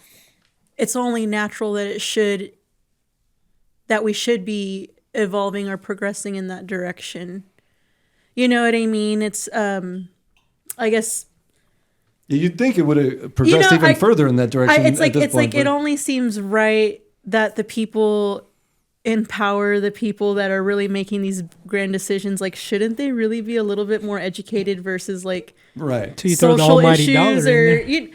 S3: it's only natural that we should be evolving or progressing in that direction. You know what I mean? It's, I guess.
S2: You'd think it would have progressed even further in that direction.
S3: It only seems right that the people empower the people that are really making these grand decisions. Like, shouldn't they really be a little bit more educated versus like
S2: right?
S1: So you throw the almighty
S3: issues
S1: dollar in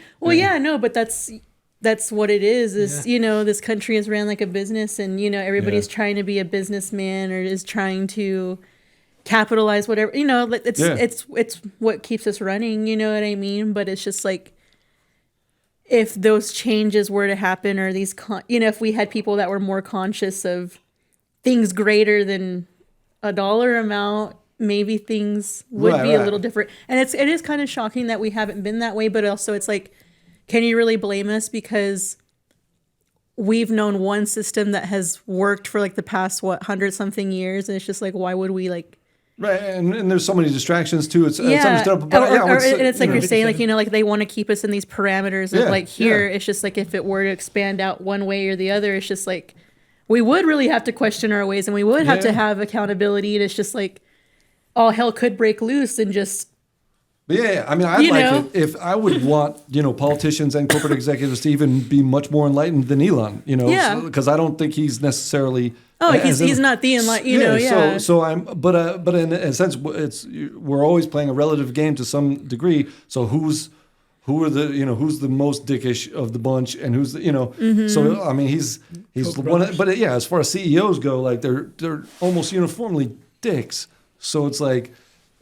S1: there.
S3: But that's what it is. This country is ran like a business, and everybody's trying to be a businessman or is trying to capitalize whatever. It's what keeps us running. You know what I mean? But it's just like, if those changes were to happen, or these, if we had people that were more conscious of things greater than a dollar amount, maybe things would be a little different. And it is kind of shocking that we haven't been that way, but also it's like, can you really blame us? Because we've known one system that has worked for like the past, 100-something years. And it's just like, why would we like,
S2: right, and there's so many distractions too. It's understandable.
S3: But and it's like you're saying, like, like they want to keep us in these parameters of like here. It's just like if it were to expand out one way or the other, it's just like we would really have to question our ways, and we would have to have accountability. And it's just like all hell could break loose and just.
S2: Yeah, I'd like it if I would want politicians and corporate executives to even be much more enlightened than Elon. Because I don't think he's necessarily.
S3: Oh, he's not the enlightened.
S2: So but in a sense, we're always playing a relative game to some degree. So who's the most dickish of the bunch, and who's the. So he's one. But yeah, as far as CEOs go, like they're almost uniformly dicks. So it's like,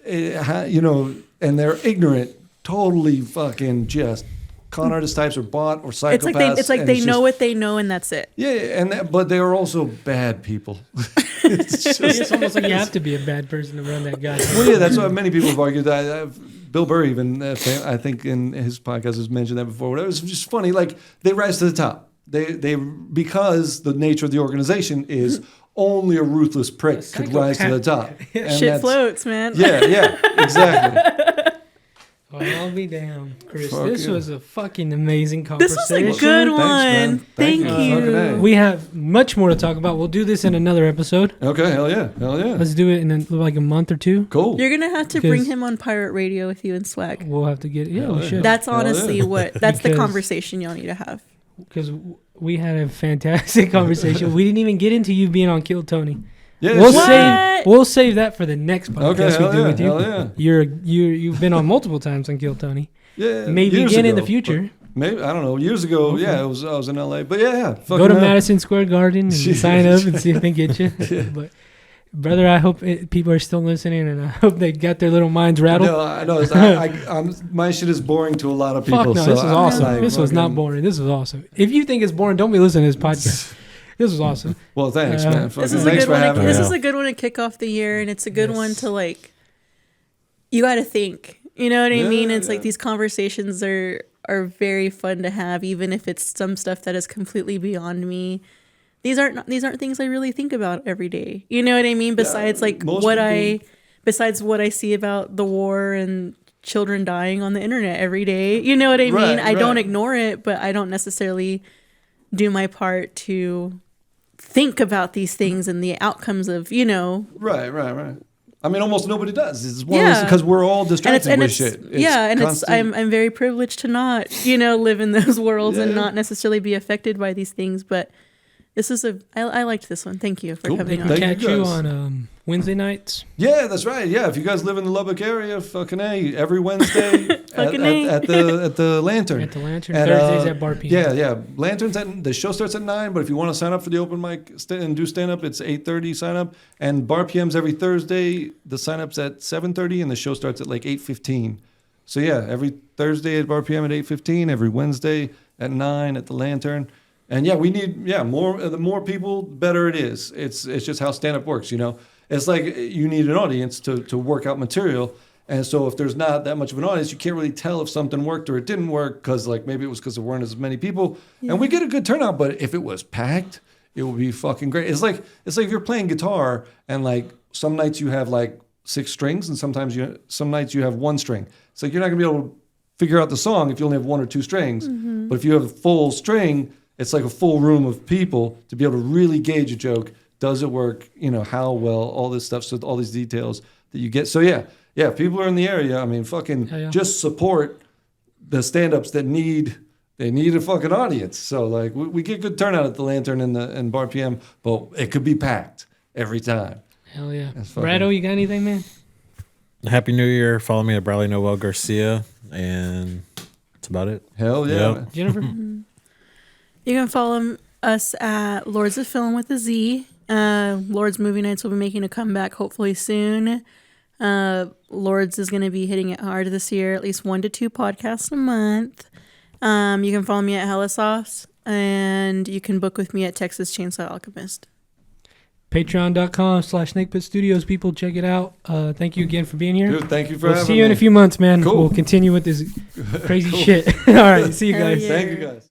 S2: and they're ignorant, totally fucking just. Con artist types or bot or psychopaths.
S3: It's like they know what they know, and that's it.
S2: Yeah, but they are also bad people.
S1: It's almost like you have to be a bad person to run that guy.
S2: Well, yeah, that's what many people have argued. Bill Burr even, I think in his podcast has mentioned that before. It was just funny. Like, they rise to the top. They because the nature of the organization is only a ruthless prick could rise to the top.
S3: Shit floats, man.
S2: Yeah, exactly.
S1: Well, I'll be damned, Chris.
S2: Fuck
S1: This
S2: yeah.
S1: was a fucking amazing
S3: This was
S1: conversation.
S3: a good
S2: Thanks, man.
S3: one.
S2: Thank
S3: Thank
S2: you.
S3: you.
S2: Fucking A.
S1: We have much more to talk about. We'll do this in another episode.
S2: Okay, hell yeah.
S1: Let's do it in like a month or two.
S2: Cool.
S3: You're gonna have to bring
S1: Because-
S3: him on pirate radio with you and Swag.
S1: We'll have to get it. Yeah,
S2: Hell
S1: we
S2: yeah.
S1: should.
S3: That's
S2: Hell
S3: honestly
S2: yeah.
S3: that's the
S1: Because-
S3: conversation y'all need to have.
S1: Because we had a fantastic conversation. We didn't even get into you being on Kill Tony.
S2: Yeah,
S1: We'll
S2: shit.
S1: we'll save that for the next podcast
S2: Okay,
S1: we
S2: hell
S1: do
S2: yeah,
S1: with you.
S2: hell yeah.
S1: You've been on multiple times on Kill Tony.
S2: Yeah,
S1: Maybe
S2: years
S1: again in the
S2: ago,
S1: future.
S2: but Maybe I don't know. Years ago,
S1: Okay.
S2: yeah, I was in LA, but yeah.
S1: Go
S2: fucking
S1: to
S2: hell.
S1: Madison Square Garden and
S2: Yeah.
S1: sign up and see if they get you. But brother, I hope people are still listening, and I hope they got their little minds rattled.
S2: No, I know. My shit is boring to a lot of people.
S1: Fuck no,
S2: so
S1: this was
S2: I'm
S1: awesome.
S2: like,
S1: This was not
S2: fucking-
S1: boring. This was awesome. If you think it's boring, don't be listening to this podcast. This was awesome.
S2: Well, thanks,
S1: Uh,
S2: man.
S3: This
S2: Fucking
S3: is a
S2: thanks
S3: good
S2: for
S3: one.
S2: having
S3: This
S2: me.
S3: is a good one to kick off the year, and it's a good one
S1: Yes.
S3: to like. You got to think. You know what I
S2: Yeah,
S3: mean? It's like
S2: yeah.
S3: these conversations are very fun to have, even if it's some stuff that is completely beyond me. These aren't things I really think about every day. You know what I mean? Besides like
S2: most
S3: besides what I see about the war and children dying on the internet every day. You know what I mean?
S2: Right,
S3: I don't
S2: right.
S3: ignore it, but I don't necessarily do my part to think about these things and the outcomes of,
S2: Right. I mean, almost nobody does. It's one
S3: Yeah.
S2: because we're all distracted
S3: and
S2: with
S3: it's
S2: shit.
S3: I'm very privileged to not, live in those worlds and
S2: Yeah.
S3: not necessarily be affected by these things, but this is I liked this one. Thank you for
S2: Cool.
S1: They
S3: coming
S1: can
S3: on.
S2: Thank
S1: catch
S2: you
S1: you
S2: guys.
S1: on Wednesday nights.
S2: Yeah, that's right. Yeah, if you guys live in the Lubbock area, fucking A, every Wednesday
S3: Fucking A.
S2: at the Lantern.
S1: At the Lantern,
S2: And,
S1: Thursdays at Bar P.
S2: Yeah. Lanterns the show starts at 9, but if you want to sign up for the open mic and do stand up, it's 8:30 sign up. And Bar PM's every Thursday. The sign up's at 7:30 and the show starts at like 8:15. So yeah, every Thursday at Bar PM at 8:15, every Wednesday at 9 at the Lantern. And yeah, we need more. The more people, better it is. It's just how stand up works, It's like you need an audience to work out material. And so if there's not that much of an audience, you can't really tell if something worked or it didn't work because like maybe it was because there weren't as many people.
S3: Yeah.
S2: And we get a good turnout, but if it was packed, it would be fucking great. It's like if you're playing guitar and like some nights you have like 6 strings and some nights you have 1 string. It's like you're not gonna be able to figure out the song if you only have 1 or 2 strings.
S3: Mm-hmm.
S2: But if you have a full string, it's like a full room of people to be able to really gauge a joke. Does it work? How well, all this stuff. So all these details that you get. So yeah, if people are in the area, I mean, fucking
S1: Yeah.
S2: just support the stand-ups that need a fucking audience. So like we get good turnout at the Lantern and Bar PM, but it could be packed every time.
S1: Hell yeah.
S2: That's fucking-
S1: Brado, you got anything, man?
S4: Happy New Year. Follow me at Bradley Noel Garcia. And that's about it.
S2: Hell yeah.
S4: Yep.
S2: man.
S1: Jennifer?
S3: You can follow us at Lords of Film with a Z. Lords Movie Nights will be making a comeback hopefully soon. Lords is going to be hitting it hard this year, at least 1 to 2 podcasts a month. You can follow me at Hella Sauce, and you can book with me at Texas Chainsaw Alchemist.
S1: Patreon.com/SnakePit Studios. People, check it out. Thank you again for being here.
S2: Dude, thank you for
S1: We'll
S2: having
S1: see you in
S2: me.
S1: a few months, man.
S2: Cool.
S1: We'll continue with this crazy
S2: Cool.
S1: shit. All right. See you
S3: Hell
S1: guys.
S3: yeah.
S2: Thank you guys.